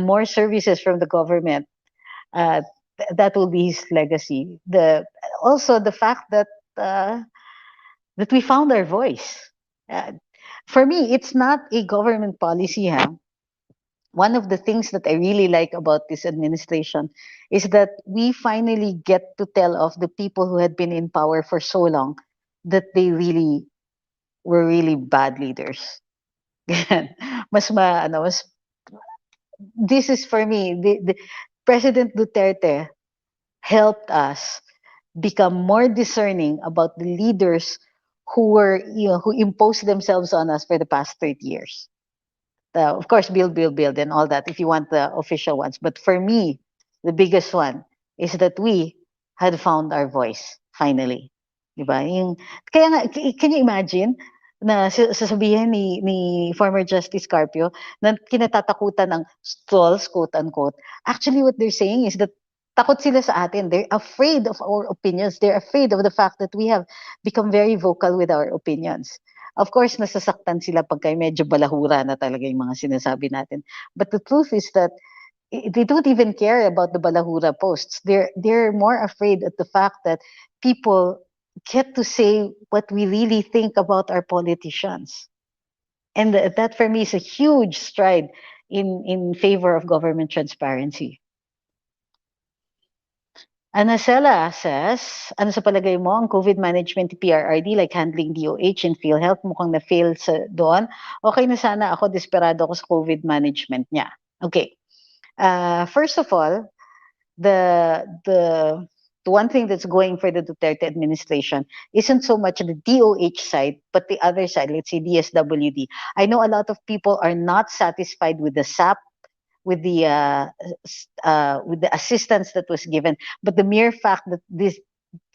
more services from the government, that will be his legacy. Also the fact that that we found our voice. For me, it's not a government policy, huh? One of the things that I really like about this administration is that we finally get to tell of the people who had been in power for so long that they really were really bad leaders. This is for me, the President Duterte helped us become more discerning about the leaders who imposed themselves on us for the past 30 years. Of course, build, and all that if you want the official ones. But for me, the biggest one is that we had found our voice, finally. Diba? Kaya nga, can you imagine na sasabihin ni former Justice Carpio na kinatatakutan ng stalls, quote-unquote. Actually, what they're saying is that takot sila sa atin. They're afraid of our opinions. They're afraid of the fact that we have become very vocal with our opinions. Of course, nasasaktan sila pagka medyo balahura na talaga yung mga sinasabi natin. But the truth is that they don't even care about the balahura posts. They're more afraid at the fact that people get to say what we really think about our politicians. And that for me is a huge stride in favor of government transparency. Anacela says, ano sa palagay mo ang COVID management PRRD like handling DOH and PhilHealth mukhang na-fail doon? Okay na sana ako, desperado ako sa COVID management niya. Okay. First of all, the one thing that's going for the Duterte administration isn't so much the DOH side, but the other side, let's say DSWD. I know a lot of people are not satisfied with the SAP, with the assistance that was given, but the mere fact that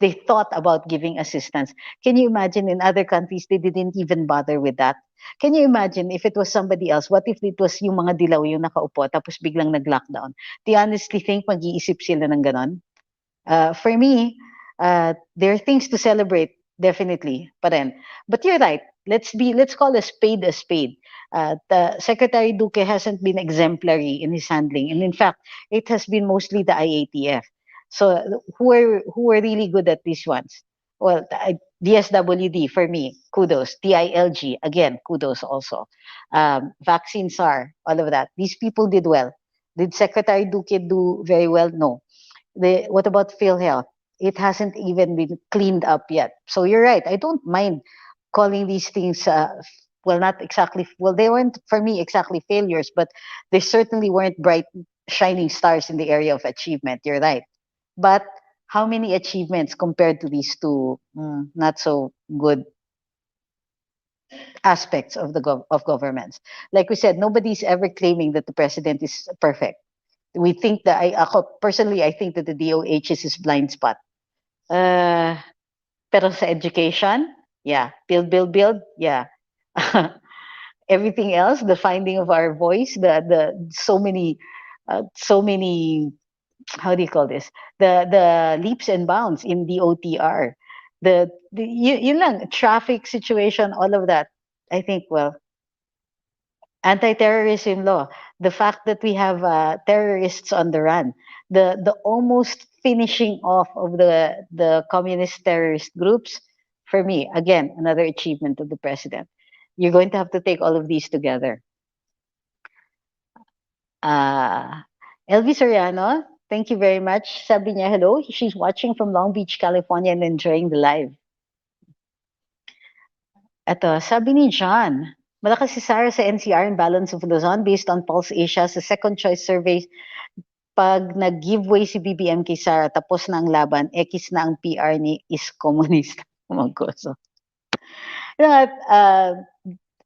they thought about giving assistance. Can you imagine in other countries they didn't even bother with that? Can you imagine if it was somebody else? What if it was yung mga dilaw yung nakaupo tapos biglang nag-lockdown? Do you honestly think mag-iisip sila ng ganon? For me, there are things to celebrate, definitely, pa rin. But you're right. Let's call a spade a spade. The Secretary Duque hasn't been exemplary in his handling, and in fact, it has been mostly the IATF. So who are really good at these ones? Well, DSWD for me, kudos. DILG again, kudos also. Vaccine SAR, all of that. These people did well. Did Secretary Duque do very well? No. What about PhilHealth? it hasn't even been cleaned up yet. So you're right. I don't mind calling these things, well, not exactly, well, they weren't for me exactly failures, but they certainly weren't bright, shining stars in the area of achievement. You're right. But how many achievements compared to these two not so good aspects of of governments? Like we said, nobody's ever claiming that the president is perfect. We think that personally, I think that the DOH is his blind spot. Uh, pero sa education, yeah, build, yeah. Everything else, the finding of our voice, the so many, how do you call this? The leaps and bounds in the OTR, yun lang, traffic situation, all of that. I think, well, anti-terrorism law, the fact that we have terrorists on the run, the almost finishing off of the communist terrorist groups, for me, again, another achievement of the president. You're going to have to take all of these together. Elvi Soriano, thank you very much. Sabi niya, hello. She's watching from Long Beach, California and enjoying the live. Ito, sabi ni John, malakas si Sarah sa NCR and Balance of Luzon based on Pulse Asia sa second choice survey. Pag nag-giveaway si BBM kay Sarah, tapos na ang laban, X na ang PR ni is communist. So, you know,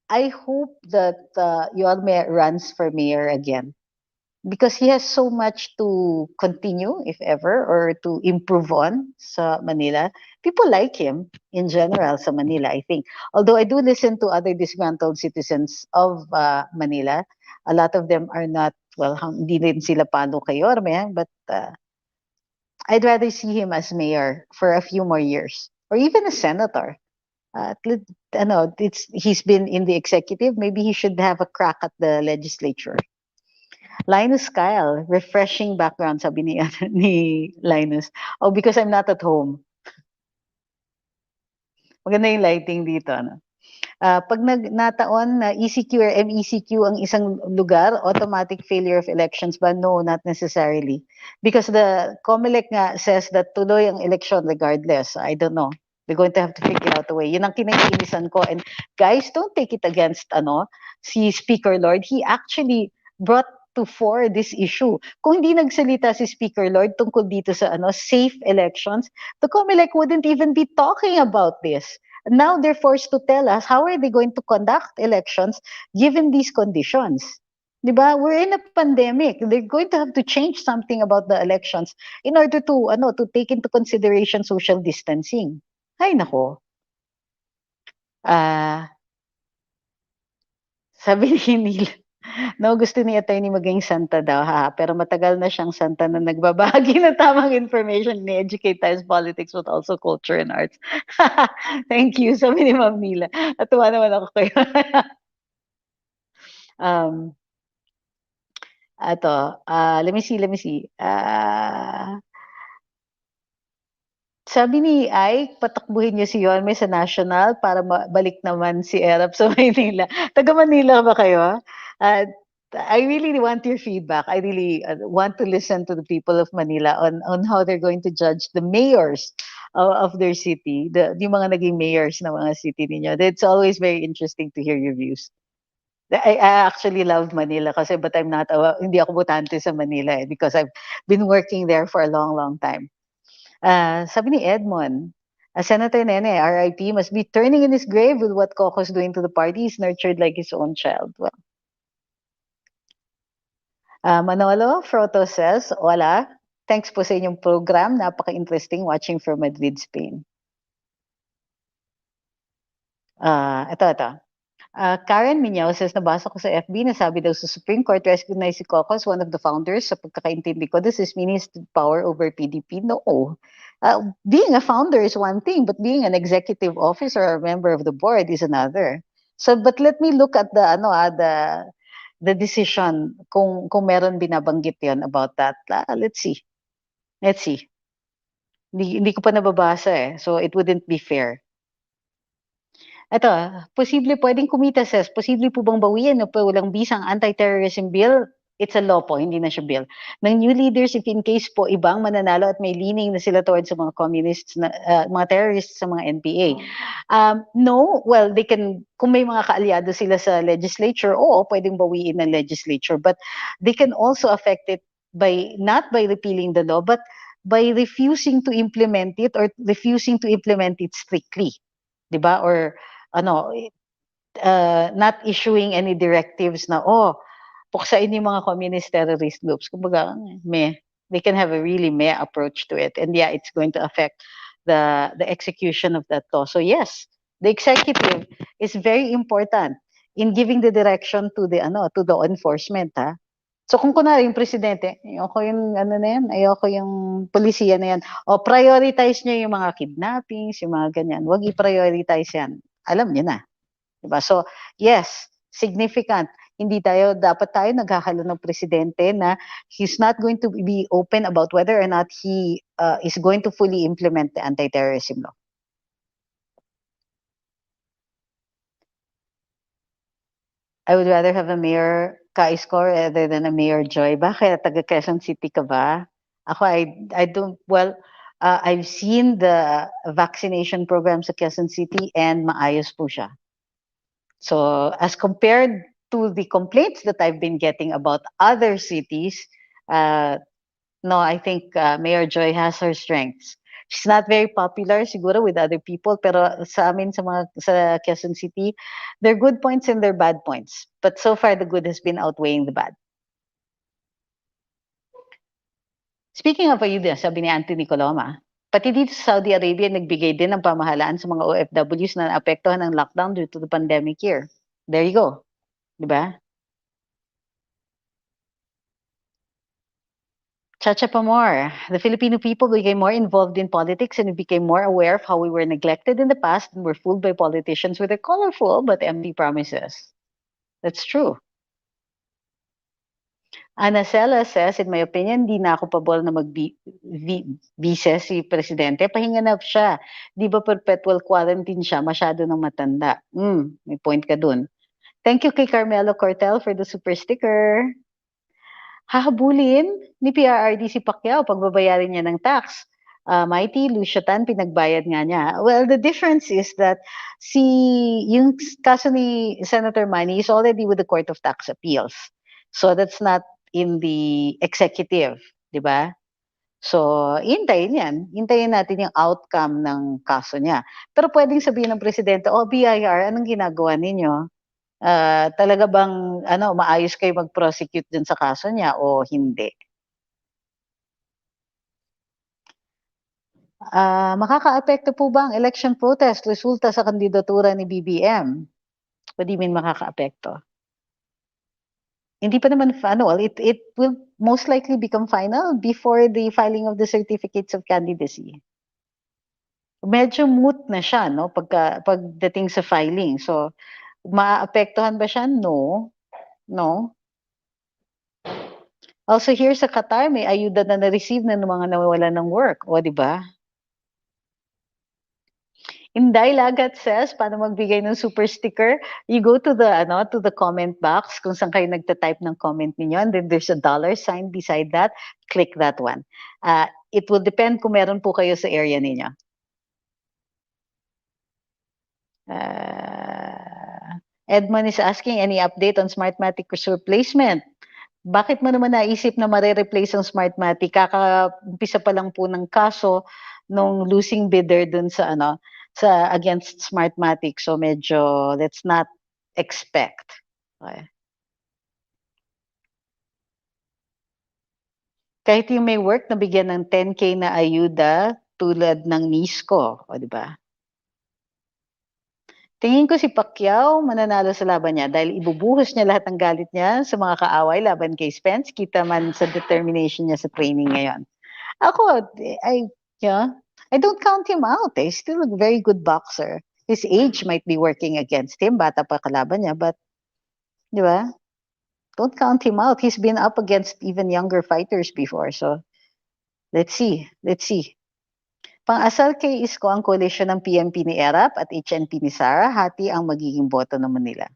I hope that Yorme runs for mayor again, because he has so much to continue, if ever, or to improve on sa Manila. People like him in general sa Manila, I think. Although I do listen to other disgruntled citizens of Manila, a lot of them are not, well, hindi din sila palo kay Yorme, but I'd rather see him as mayor for a few more years, or even a senator. He's been in the executive. Maybe he should have a crack at the legislature. Linus Kyle, refreshing background, sabi ni, ni Linus. Oh, because I'm not at home. Maganda yung lighting dito. Ano? Pag nataon na ECQ or MECQ ang isang lugar, automatic failure of elections ba? No, not necessarily. Because the COMELEC nga says that tuloy ang election regardless. I don't know. We're going to have to figure out a way. Yun ang kinaiinisan ko. And guys, don't take it against si Speaker Lord. He actually brought to fore this issue. Kung hindi nagsalita si Speaker Lord tungkol dito sa safe elections, the COMELEC wouldn't even be talking about this. Now they're forced to tell us how are they going to conduct elections given these conditions. Diba? We're in a pandemic. They're going to have to change something about the elections in order to take into consideration social distancing. Ay nako. Sabi ni Neil, no, gusto ni attorney maging santa daw, pero matagal na siyang santa na nagbabahagi ng tamang information, ni-educate tayo sa politics but also culture and arts. Thank you, sabi ni Ma'am Nila. Natuwa naman ako kayo. Let me see. Sabi ni Ike, patakbuhin niyo si Yorme sa national para balik naman si Erap sa Maynila. Taga Manila ba kayo? I really want your feedback. I really want to listen to the people of Manila on how they're going to judge the mayors of their city, yung mga naging mayors ng mga city ninyo. It's always very interesting to hear your views. I actually love Manila kasi, but I'm not, hindi ako botante sa Manila because I've been working there for a long, long time. Sabi ni Edmond, Senator Nene, RIP, must be turning in his grave with what Coco's doing to the party. He's nurtured like his own child. Well, Manolo Froto says, hola, thanks po sa inyong program. Napaka-interesting watching from Madrid, Spain. Ito. Karen Minyao says, nabasa ko sa FB na sabi daw sa Supreme Court recognize si Coco as one of the founders. Sa pagkakaintindi ko, does this mean he's power over PDP? No. Being a founder is one thing, but being an executive officer or a member of the board is another. So, but let me look at the decision kung meron binabanggit yon about that. Let's see. Hindi ko pa nababasa eh. So, it wouldn't be fair. Ito, pwedeng kumita says, posible po bang bawian o walang bisang anti-terrorism bill It's a law po, hindi na siya bill. Ng new leaders, if in case po ibang mananalo at may leaning na sila towards sa mga communists, na, mga terrorists sa mga NPA. No, well, they can, kung may mga kaalyado sila sa legislature, oo, pwedeng bawiin ng legislature. But they can also affect it by, not by repealing the law, but by refusing to implement it or refusing to implement it strictly. Diba? Or, ano, not issuing any directives na, puksain yung mga communist terrorist groups. Kumbaga, they can have a really meh approach to it. And yeah, it's going to affect the execution of that law. So yes, the executive is very important in giving the direction to the law enforcement, ha. So kung kunwari yung presidente, ayoko yung ayoko yung polisiya na yan. O prioritize niyo yung mga kidnappings, yung mga ganyan. Huwag i-prioritize yan. Alam niyo na. Diba? So, yes, significant. Hindi dapat tayo naghahalo ng presidente na he's not going to be open about whether or not he is going to fully implement the anti-terrorism law. I would rather have a mayor Ka-Isko rather than a mayor Joy. Bakit? Taga Quezon City ka ba? Ako, I don't, well, I've seen the vaccination program sa Quezon City and maayos po siya. So as compared to the complaints that I've been getting about other cities, no, I think Mayor Joy has her strengths. She's not very popular siguro with other people, pero sa amin sa Quezon City, there are good points and there are bad points. But so far, the good has been outweighing the bad. Speaking of ayuda, sabi ni Anthony Coloma, pati dito sa Saudi Arabia, nagbigay din ng pamahalaan sa mga OFWs na naapektuhan ng lockdown due to the pandemic year. There you go. Diba? Chacha Pamor, the Filipino people became more involved in politics and we became more aware of how we were neglected in the past and were fooled by politicians with their colorful but empty promises. That's true. Ana Cela says, in my opinion, di na ako pabor na mag-vice si Presidente. Pahinga na siya. Di ba perpetual quarantine siya? Masyado nang matanda. May point ka dun. Thank you kay Carmelo Cortel for the super sticker. Hahabulin ni PRRD si Pacquiao pagbabayarin niya ng tax. Mighty Luciatan, pinagbayad nga niya. Well, the difference is that yung kaso ni Senator Manny is already with the Court of Tax Appeals. So that's not in the executive, di ba? So, hintayin natin yung outcome ng kaso niya. Pero pwedeng sabihin ng presidente, BIR, anong ginagawa ninyo? Talaga bang maayos kayo mag-prosecute dun sa kaso niya o hindi? Makakaapekto po ba ang election protest resulta sa kandidatura ni BBM? What do you mean makakaapekto? Hindi pa naman well, it will most likely become final before the filing of the certificates of candidacy. Medyo moot na siya, no, pagdating sa filing. So, maapektuhan ba siya? No. No. Also here sa Qatar, may ayuda na na-receive na ng mga nawawalan ng work. O, di ba? Inday Lagat says, paano magbigay ng super sticker? You go to the comment box kung saan kayo nagta-type ng comment ninyo, and then there's a dollar sign beside that. Click that one. It will depend kung meron po kayo sa area ninyo. Edmond is asking, any update on Smartmatic replacement? Bakit mo naman naisip na mare-replace ang Smartmatic? Kaka-umpisa pa lang po ng kaso nung losing bidder dun sa against Smartmatic. So medyo let's not expect. Okay. Kahit yung may work na bigyan ng 10K na ayuda tulad ng NISCO, o di ba? Tingin ko si Pacquiao mananalo sa laban niya dahil ibubuhos niya lahat ng galit niya sa mga kaaway laban kay Spence, kita man sa determination niya sa training ngayon. Ako, I don't count him out. He's still a very good boxer. His age might be working against him, bata pa kalaban niya, but, di ba? Don't count him out. He's been up against even younger fighters before, so let's see. Pang-asal kay Isko ang koalisyon ng PMP ni Erap at HNP ni Sara, hati ang magiging boto naman nila.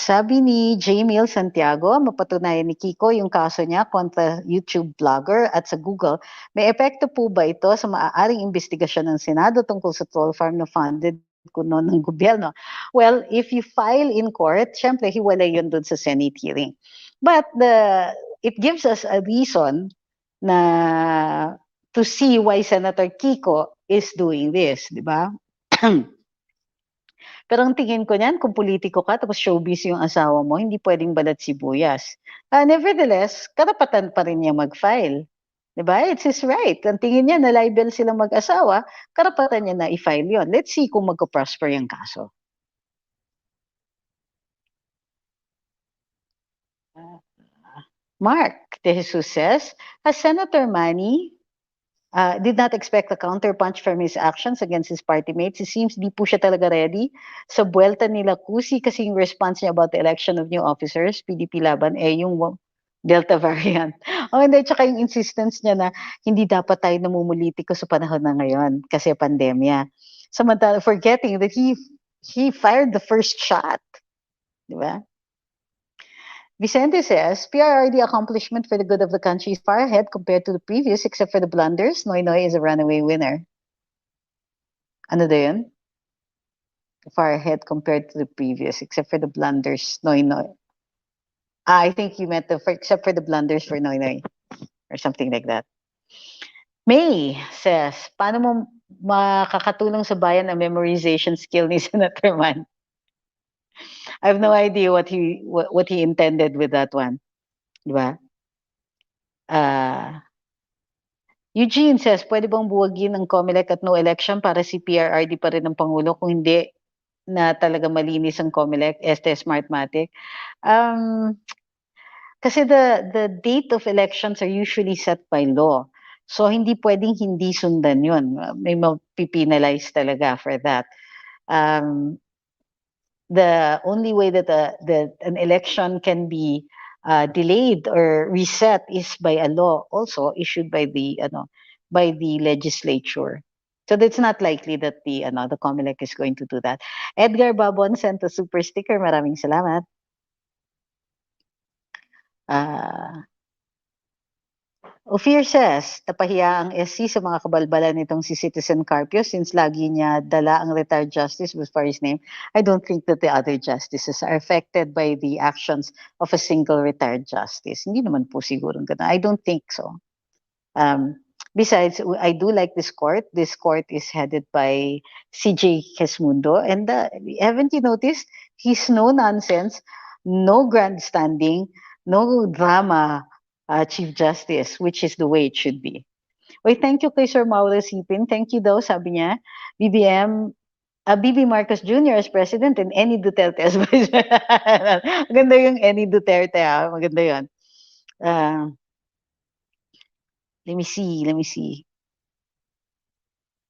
Sabi ni Jamil Santiago, mapatunayan ni Kiko yung kaso niya kontra YouTube vlogger at sa Google, may epekto po ba ito sa maaaring investigasyon ng Senado tungkol sa troll farm na funded kuno ng gobyerno? Well, if you file in court, syempre hiwalay yun dun sa Senate hearing. But it gives us a reason na to see why Senator Kiko is doing this, di ba? Pero ang tingin ko niyan, kung politiko ka tapos showbiz yung asawa mo, hindi pwedeng balat sibuyas. Nevertheless, karapatan pa rin niya mag-file. Diba? It's his right. Ang tingin niya na libel silang mag-asawa, karapatan niya na i-file yon. Let's see kung magko-prosper yung kaso. Mark De Jesus says, has Senator Manny did not expect a counterpunch from his actions against his party mates. It seems di po siya talaga ready sa buwelta nila Kusi kasi yung response niya about the election of new officers, PDP Laban, yung Delta variant. Hindi, tsaka yung insistence niya na hindi dapat tayo namumulitiko sa panahon na ngayon kasi pandemya. Samantala, forgetting that he fired the first shot. Di ba? Vicente says, PRRD accomplishment for the good of the country is far ahead compared to the previous, except for the blunders. Noy Noy is a runaway winner. Ano daw yun? Far ahead compared to the previous, except for the blunders. Noy Noy. I think you meant except for the blunders for Noy Noy. Or something like that. May says, paano mo makakatulong sa bayan ang memorization skill ni Senator Man? I have no idea what he intended with that one. Diba? Eugene says, pwede bang buwagin ang COMELEC at no election para si PRRD pa rin ang Pangulo kung hindi na talaga malinis ang COMELEC, Smartmatic? Kasi the date of elections are usually set by law. So hindi pwedeng hindi sundan yun. May mapipinalize talaga for that. The only way that an election can be delayed or reset is by a law also issued by the legislature. So it's not likely that the COMELEC is going to do that. Edgar Babon sent a super sticker. Maraming salamat. Ophir says, napahiya ang SC sa mga kabalbalan nitong si Citizen Carpio since lagi niya dala ang retired justice before his name. I don't think that the other justices are affected by the actions of a single retired justice. Hindi naman po siguro ganun. I don't think so. Besides, I do like this court. This court is headed by CJ Quesmundo. And haven't you noticed? He's no nonsense, no grandstanding, no drama Chief Justice, which is the way it should be. Wait, thank you kay Sir Mauro Sipin. Thank you daw, sabi niya. BB Marcos Jr. as President and Eni Duterte as Vice President. Maganda yung Eni Duterte, ha? Maganda yun. Let me see.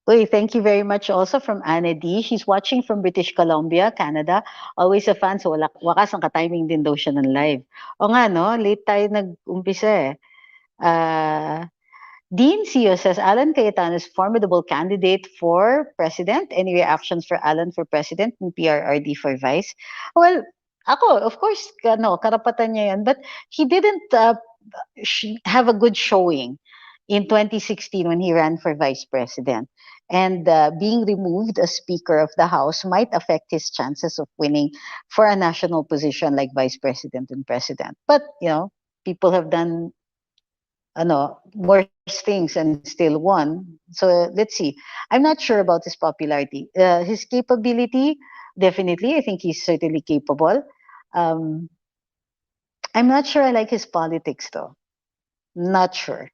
Uy, thank you very much also from Anna D. She's watching from British Columbia, Canada. Always a fan, so wakas ang ka-timing din daw siya ng live. O nga, no? Late tayo nag-umpisa eh. Dean Sio says, Alan Cayetano is formidable candidate for president. Any reactions for Alan for president and PRRD for vice? Well, ako, of course, karapatan niya yan. But he didn't have a good showing in 2016 when he ran for vice president. And being removed as Speaker of the House might affect his chances of winning for a national position like Vice President and President. But, people have done worse things and still won. So let's see. I'm not sure about his popularity. His capability, definitely. I think he's certainly capable. I'm not sure I like his politics though. Not sure.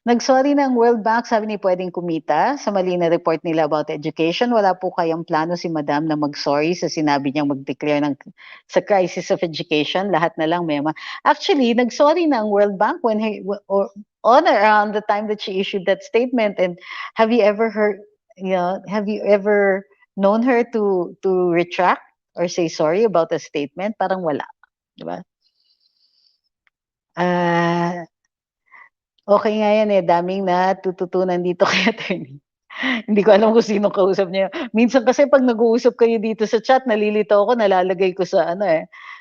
Nagsorry ng World Bank, sabi ni pwedeng kumita sa mali na report nila about education. Wala po kayang plano si Madam na mag-sorry sa sinabi niyang mag-declare sa crisis of education. Lahat na lang mema. Actually, nagsorry na ang World Bank when on around the time that she issued that statement. And have you ever known her to retract or say sorry about a statement? Parang wala. Diba? Okay nga yan daming natututunan dito kay attorney. Hindi ko alam kung sinong kausap niya. Minsan kasi 'pag nag-uusap kayo dito sa chat nalilito ako, nalalagay ko sa ano,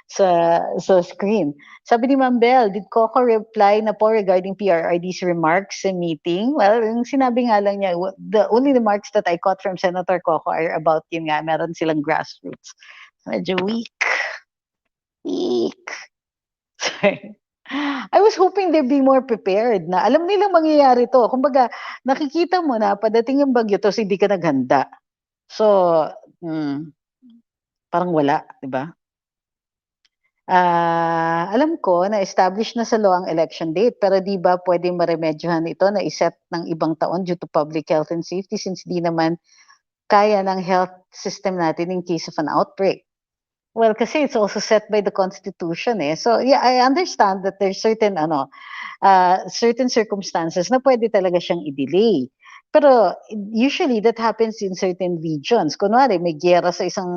sa screen. Sabi ni Ma'am Bell, "Did Coco reply na po regarding PRRD's remarks sa meeting?" Well, yung sinabi nga lang niya, the only remarks that I caught from Senator Coco are about yun nga, meron silang grassroots. Medyo weak, weak. Sorry. I was hoping they'd be more prepared na alam nilang mangyayari 'to. Kumbaga, nakikita mo na padating yung bagyo tapos hindi ka naghanda. So, parang wala, 'di ba? Alam ko na-establish na sa law ang election date, pero 'di ba puwedeng maremedyohan ito na i-set ng ibang taon due to public health and safety since 'di naman kaya ng health system natin in case of an outbreak. Well, kasi it's also set by the Constitution, eh. So, yeah, I understand that there's certain certain circumstances na pwede talaga siyang i-delay. Pero usually that happens in certain regions. Kunwari may giyera sa isang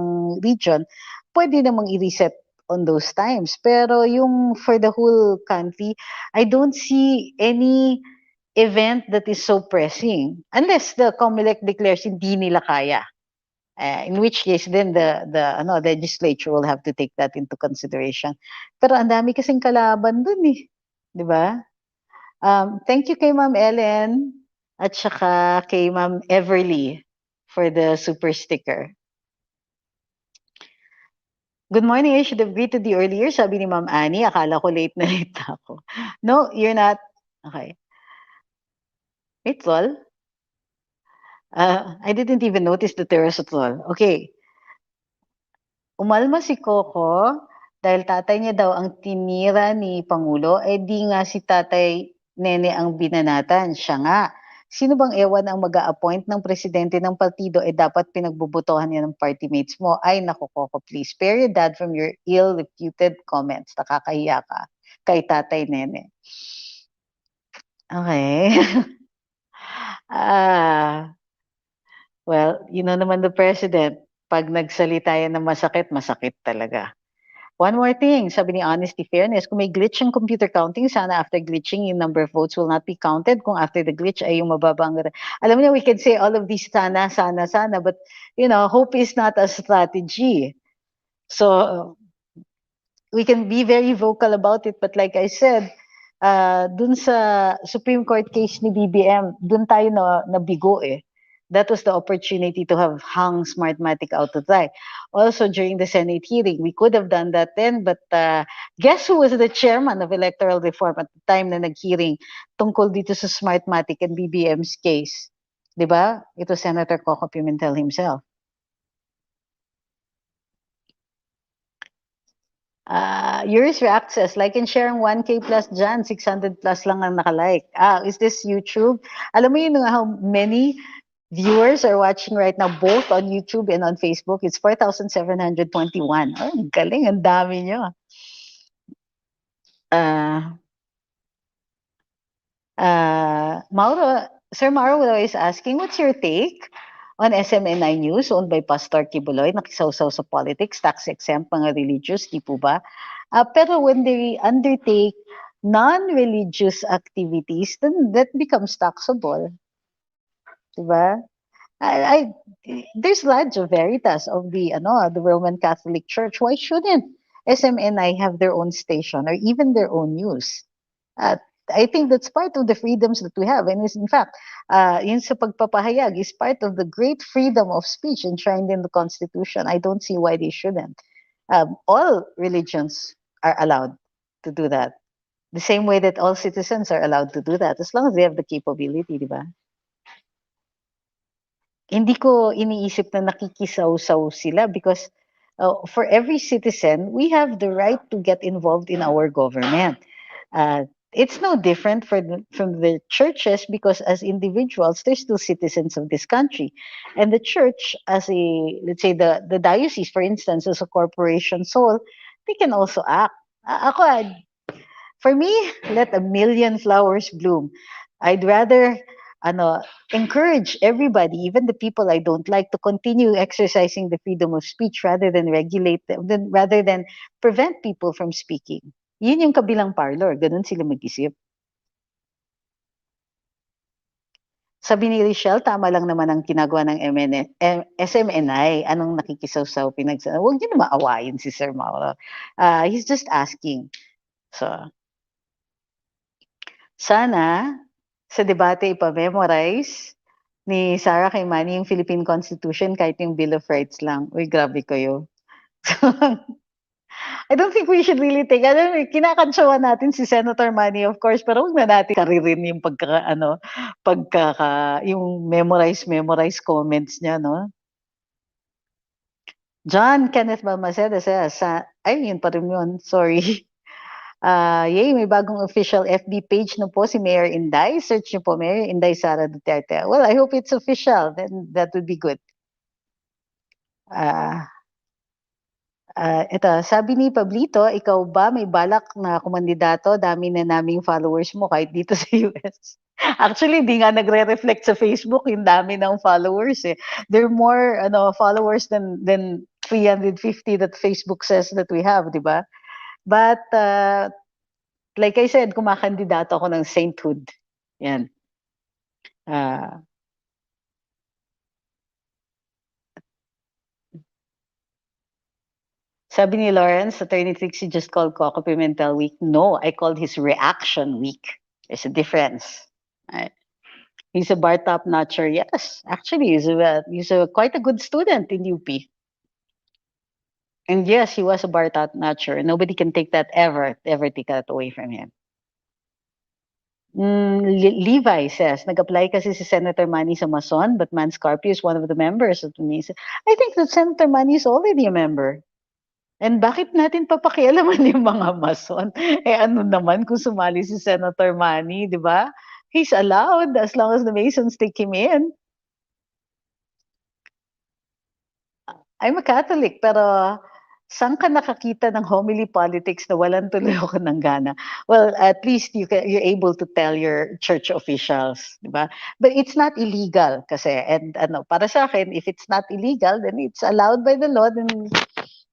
region, pwede namang i-reset on those times. Pero yung for the whole country, I don't see any event that is so pressing unless the COMELEC declares hindi nila kaya. In which case then the legislature will have to take that into consideration. Pero ang dami kasing kalaban dun eh, 'di ba? Thank you kay Ma'am Ellen at saka kay Ma'am Everly for the super sticker. Good morning, I should have greeted you earlier, sabi ni Ma'am Annie. Akala ko late na late ako. No, you're not. Okay. Wait, lol. I didn't even notice that there was a lol. Okay. Umalma si Coco dahil tatay niya daw ang tinira ni Pangulo, eh di nga si Tatay Nene ang binanatan. Siya nga. Sino bang ewan ang mag-a-appoint ng presidente ng partido, eh dapat pinagbubutuhan niya ng party mates mo. Ay, naku, Coco, please. Spare your dad from your ill-reputed comments. Nakakahiya ka kay Tatay Nene. Okay. Well, naman the president, pag nagsalita yan ng masakit, masakit talaga. One more thing, sabi ni Honesty Fairness, kung may glitch ang computer counting, sana after glitching, yung number of votes will not be counted. Kung after the glitch ay yung mababang... Alam niyo, we can say all of these sana, but, hope is not a strategy. So, we can be very vocal about it, but like I said, dun sa Supreme Court case ni BBM, dun tayo nabigo eh. That was the opportunity to have hung Smartmatic out to dry. Also, during the Senate hearing, we could have done that then, but guess who was the chairman of electoral reform at the time na nag-hearing tungkol dito sa Smartmatic and BBM's case? Diba? Ito Senator Coco Pimentel himself. Yours react says, like and share ang 1K plus dyan, 600 plus lang ang nakalike. Is this YouTube? Alam mo yun how many viewers are watching right now, both on YouTube and on Facebook? It's 4,721. Oh, galing, ang dami nyo. Sir Mauro is asking, what's your take on SMNI News owned by Pastor Kibuloy, nakisawsaw sa politics, tax-exempt, mga religious, di po ba? Pero when they undertake non-religious activities, then that becomes taxable. Diba? There's Ladjo Veritas of the Roman Catholic Church. Why shouldn't SMNI have their own station or even their own news? I think that's part of the freedoms that we have. And is in fact, yun sa pagpapahayag is part of the great freedom of speech enshrined in the Constitution. I don't see why they shouldn't. All religions are allowed to do that. The same way that all citizens are allowed to do that, as long as they have the capability, di ba? Hindi ko iniisip na nakikisaw-saw sila because for every citizen, we have the right to get involved in our government. It's no different from the churches because as individuals, they're still citizens of this country. And the church, as let's say the diocese, for instance, as a corporation soul, they can also act. For me, let a million flowers bloom. I'd rather encourage everybody, even the people I don't like, to continue exercising the freedom of speech rather than regulate them, rather than prevent people from speaking. Yun yung kabilang parlor. Ganun sila mag-isip. Sabi ni Richelle, tama lang naman ang ginagawa ng SMNI. Anong nakikisawsaw huwag niyo na maawayin si Sir Mauro. He's just asking. So, sana sa debate ipa-memorize ni Sarah kay Manny yung Philippine Constitution kahit yung Bill of Rights lang. Uy, grabe kayo. I don't think we should really take, kinakantsawan natin si Senator Manny, of course, pero huwag na natin karirin yung yung memorize comments niya, no? John Kenneth Balmaceda says, ay, yun pa rin yun, sorry. Yay, may bagong official FB page na po si Mayor Inday. Search niyo po, Mayor Inday Sara Duterte. Well, I hope it's official. Then that would be good. Ito, sabi ni Pablito, ikaw ba may balak na kumandidato? Dami na naming followers mo kahit dito sa US. Actually, di nga nagre-reflect sa Facebook yung dami ng followers eh. There are more followers than 350 that Facebook says that we have, di ba? But like I said, kumakandidato ako ng sainthood. Yan. Sabi ni Lawrence, Attorney Trixie just called Coco Pimentel weak. No, I called his reaction weak. There's a difference. Right? He's a bar top notcher. Yes, actually, he's quite a good student in UP. And yes, he was a bar top notcher. Nobody can take that ever take that away from him. Levi says, nag-apply kasi si Senator Manny sa Mason, but Man Scarpio is one of the members of UNISA. I think that Senator Manny is already a member. And bakit natin papakialaman yung mga Mason? Ano naman kung sumali si Senator Manny, di ba? He's allowed as long as the Masons take him in. I'm a Catholic, pero saan ka nakakita ng homily politics na walang tuloy ako ng gana? Well, at least you're able to tell your church officials, di ba? But it's not illegal kasi. And para sa akin, if it's not illegal, then it's allowed by the law, then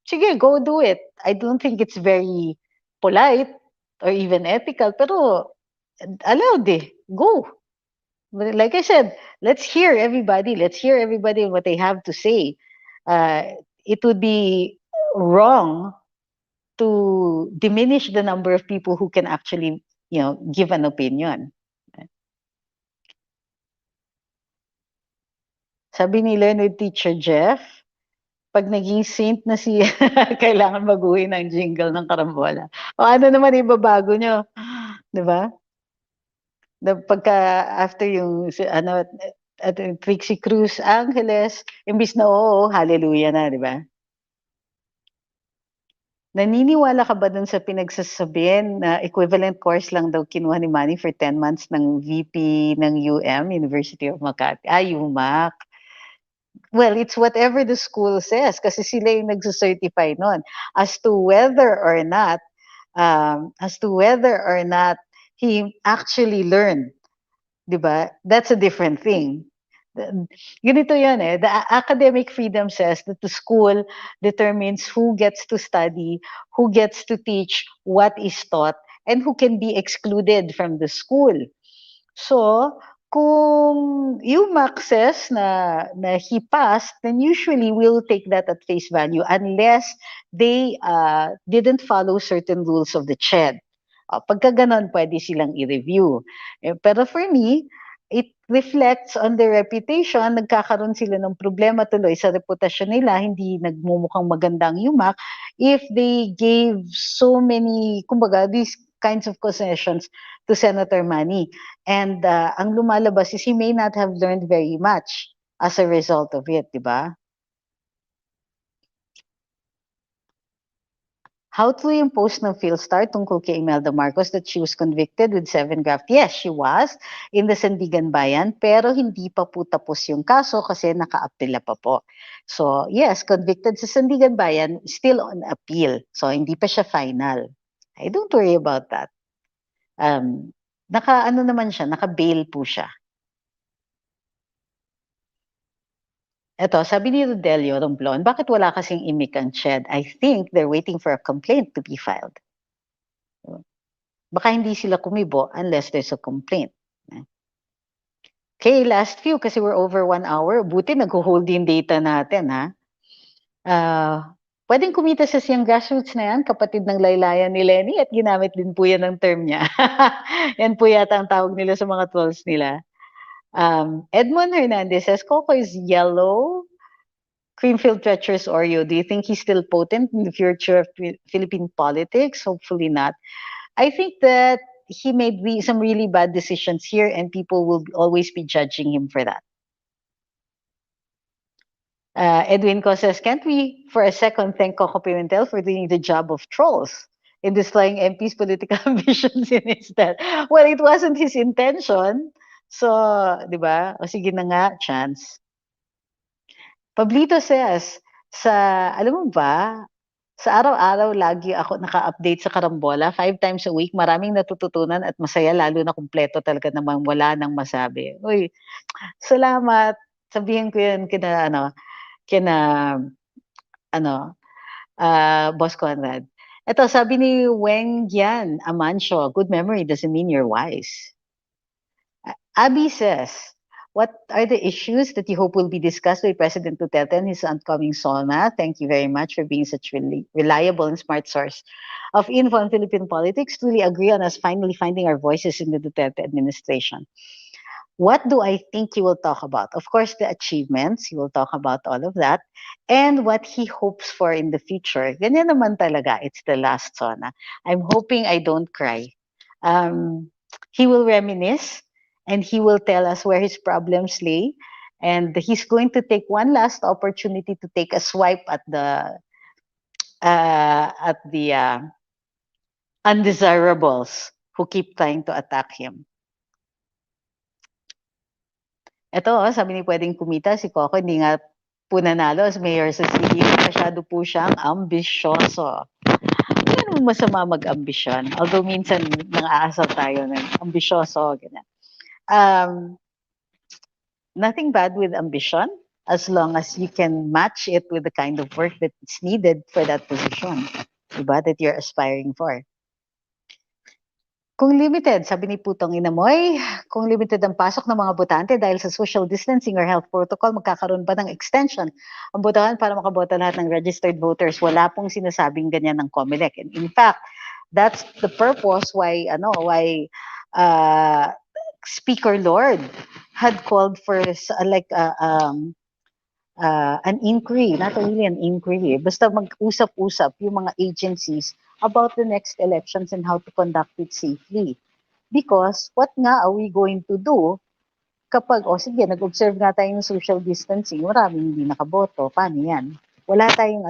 sige, go do it. I don't think it's very polite or even ethical, pero allowed eh. Go. Like I said, let's hear everybody. Let's hear everybody what they have to say. It would be wrong to diminish the number of people who can actually, give an opinion. Sabi ni Leonard Teacher Jeff, pag naging saint na siya, kailangan baguhin ang jingle ng karambola. O ano naman ibabago nyo? Di ba? Pagka after yung Trixie Cruz-Angeles, imbis na hallelujah na, di ba? Naniniwala ka ba dun sa pinagsasabihin na equivalent course lang daw kinuha ni Manny for 10 months ng VP ng University of Makati? UMAC. Well, it's whatever the school says kasi sila yung nagsucertify nun. As to whether or not he actually learned, di ba? That's a different thing. Ganito yan eh. The academic freedom says that the school determines who gets to study, who gets to teach, what is taught, and who can be excluded from the school. So, kung UMAC says na he passed, then usually we'll take that at face value unless they didn't follow certain rules of the CHED. Pagka ganon, pwede silang i-review. Pero for me, it reflects on their reputation. Nagkakaroon sila ng problema tuloy sa reputasyon nila, hindi nagmumukhang magandang UMAC if they gave so many, kumbaga, these kinds of concessions to Senator Manny. And ang lumalabas is he may not have learned very much as a result of it, di ba? How to yung post ng Philstar tungkol kay Imelda Marcos that she was convicted with 7 graft? Yes, she was in the Sandigan Bayan, pero hindi pa po tapos yung kaso kasi naka-apela pa po. So, yes, convicted sa Sandigan Bayan, still on appeal. So, hindi pa siya final. I don't worry about that. Naka-bail po siya. Eto, sabi ni Rodelio Romblon, bakit wala kasing imik ang CHED? I think they're waiting for a complaint to be filed. Baka hindi sila kumibo unless there's a complaint. Okay, last few kasi we're over 1 hour. Buti nag-hold yung data natin, ha? Pwedeng kumita sa siyang grassroots na yan, kapatid ng laylayan ni Lenny, at ginamit din po yan ng term niya. Yan po yata ang tawag nila sa mga trolls nila. Edmond Hernandez says, Coco is yellow, cream-filled treacherous Oreo. Do you think he's still potent in the future of Philippine politics? Hopefully not. I think that he made some really bad decisions here, and people will always be judging him for that. Edwin Co says, can't we for a second thank Coco Pimentel for doing the job of trolls in destroying MP's political ambitions in his death? Well, it wasn't his intention. So, di ba? O sige na nga, chance. Pablito says, alam mo ba, sa araw-araw lagi ako naka-update sa Karambola, 5 times a week, maraming natututunan at masaya, lalo na kumpleto talaga namang wala nang masabi. Uy, salamat. Sabihin ko yun kina Boss Conrad. Ito, sabi ni Weng Yan Amancio, good memory doesn't mean you're wise. Abby says, what are the issues that you hope will be discussed by President Duterte and his upcoming SONA? Thank you very much for being such a reliable and smart source of info on Philippine politics. Truly agree on us finally finding our voices in the Duterte administration. What do I think he will talk about? Of course, the achievements. He will talk about all of that. And what he hopes for in the future. Ganyan naman talaga. It's the last SONA. I'm hoping I don't cry. He will reminisce and he will tell us where his problems lay. And he's going to take one last opportunity to take a swipe at the undesirables who keep trying to attack him. Ito, sabi ni pwedeng kumita, si Coco, hindi nga po nanalo as mayor sa city. Masyado po siyang ambisyoso. Wala naman masama mag-ambisyon. Although minsan nang-aasar tayo ng ambisyoso. Ganyan. Nothing bad with ambition as long as you can match it with the kind of work that's needed for that position, diba, that you're aspiring for. Kung limited, sabi ni Putong Inamoy, kung limited ang pasok ng mga botante dahil sa social distancing or health protocol, magkakaroon ba ng extension ang botohan para makabota lahat ng registered voters? Wala pong sinasabing ganyan ng COMELEC. And in fact, that's the purpose why Speaker Lord had called for an inquiry, not really an inquiry, basta mag-usap-usap yung mga agencies about the next elections and how to conduct it safely. Because what nga are we going to do kapag, sige, nag-observe nga tayo ng social distancing, maraming hindi nakaboto, paano yan? Wala tayong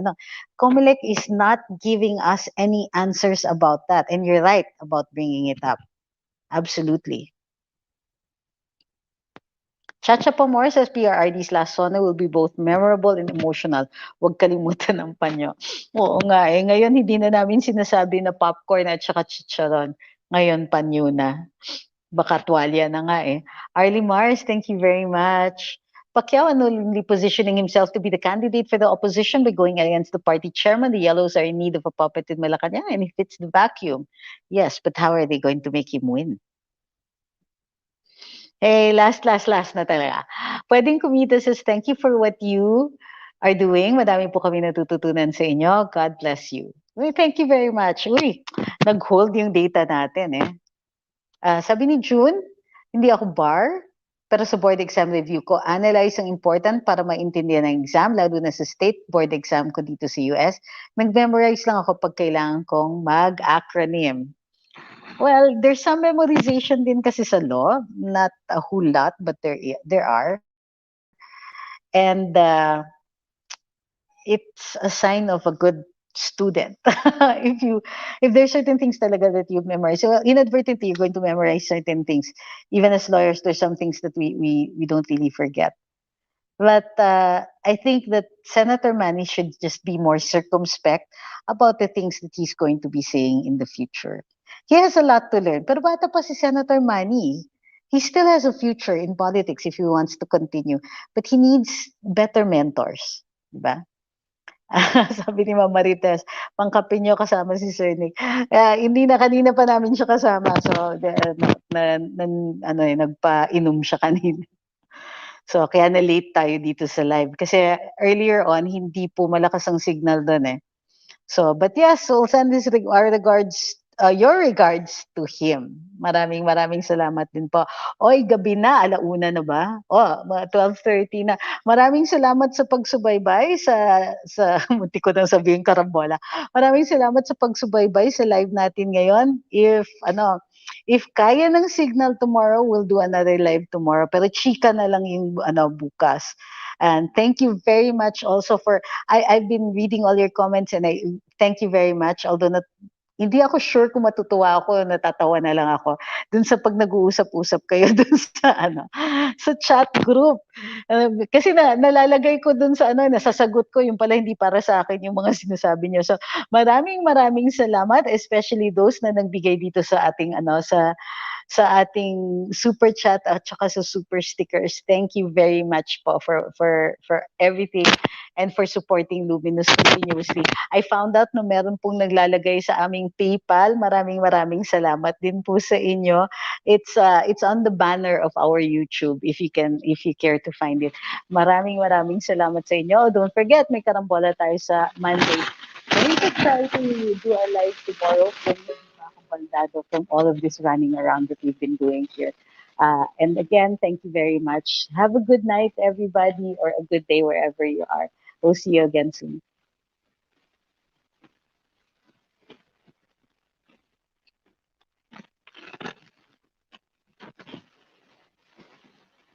COMELEC is not giving us any answers about that. And you're right about bringing it up. Absolutely. Chacha Pomor says PRRD's last SONA will be both memorable and emotional. Huwag kalimutan ang panyo. Oo nga eh. Ngayon hindi na namin sinasabi na popcorn at saka chicharon. Ngayon panyo na. Baka tuwalya na nga eh. Arlie Mars, thank you very much. Pacquiao unknowingly positioning himself to be the candidate for the opposition by going against the party chairman. The Yellows are in need of a puppet in Malacanang and he fits the vacuum. Yes, but how are they going to make him win? Hey, last na talaga. Pwedeng kumita says, thank you for what you are doing. Madami po kami natututunan sa inyo. God bless you. Well, thank you very much. Uy, nag-hold yung data natin eh. Sabi ni June, hindi ako bar, pero sa board exam review ko, analyze ang important para maintindihan ang exam, lalo na sa state board exam ko dito sa US. Nag-memorize lang ako pag kailangan kong mag-acronym. Well, there's some memorization din kasi sa law, not a whole lot, but there are. And it's a sign of a good student. if there's certain things talaga that you memorize, so inadvertently you're going to memorize certain things. Even as lawyers, there's some things that we don't really forget. But I think that Senator Manny should just be more circumspect about the things that he's going to be saying in the future. He has a lot to learn. Pero bata pa si Senator Manny. He still has a future in politics if he wants to continue. But he needs better mentors. Diba? Sabi ni Mama Marites, pangkape nyo kasama si Sir Nick. Hindi na, kanina pa namin siya kasama. So, nagpa-inom siya kanina. So, kaya na-late tayo dito sa live. Kasi earlier on, hindi po malakas ang signal doon eh. So, but yes, so send our regards, your regards to him. Maraming maraming salamat din po. Oy, gabi na, alauna na ba? Oh, mga 12:30 na. Maraming salamat sa pagsubaybay sa munti ko nang sabihin karambola. Maraming salamat sa pagsubaybay sa live natin ngayon. If kaya ng signal tomorrow, we'll do another live tomorrow. Pero chika na lang yung bukas. And thank you very much also for I've been reading all your comments and I thank you very much. Although hindi ako sure kung matutuwa ako, natatawa na lang ako dun sa pag nag-uusap-usap kayo dun sa sa chat group. Kasi nalalagay ko dun sa nasasagot ko yung pala hindi para sa akin yung mga sinasabi niyo. So maraming maraming salamat, especially those na nagbigay dito sa ating sa ating super chat at saka sa super stickers. Thank you very much po for everything and for supporting Luminous continuously. I found out na meron pong naglalagay sa aming PayPal. Maraming maraming salamat din po sa inyo. It's on the banner of our YouTube if you care to find it. Maraming maraming salamat sa inyo. Don't forget may karambola tayo sa Monday. Don't try to do a live tomorrow kung Baldado from all of this running around that we've been doing here. And again, thank you very much. Have a good night, everybody, or a good day wherever you are. We'll see you again soon.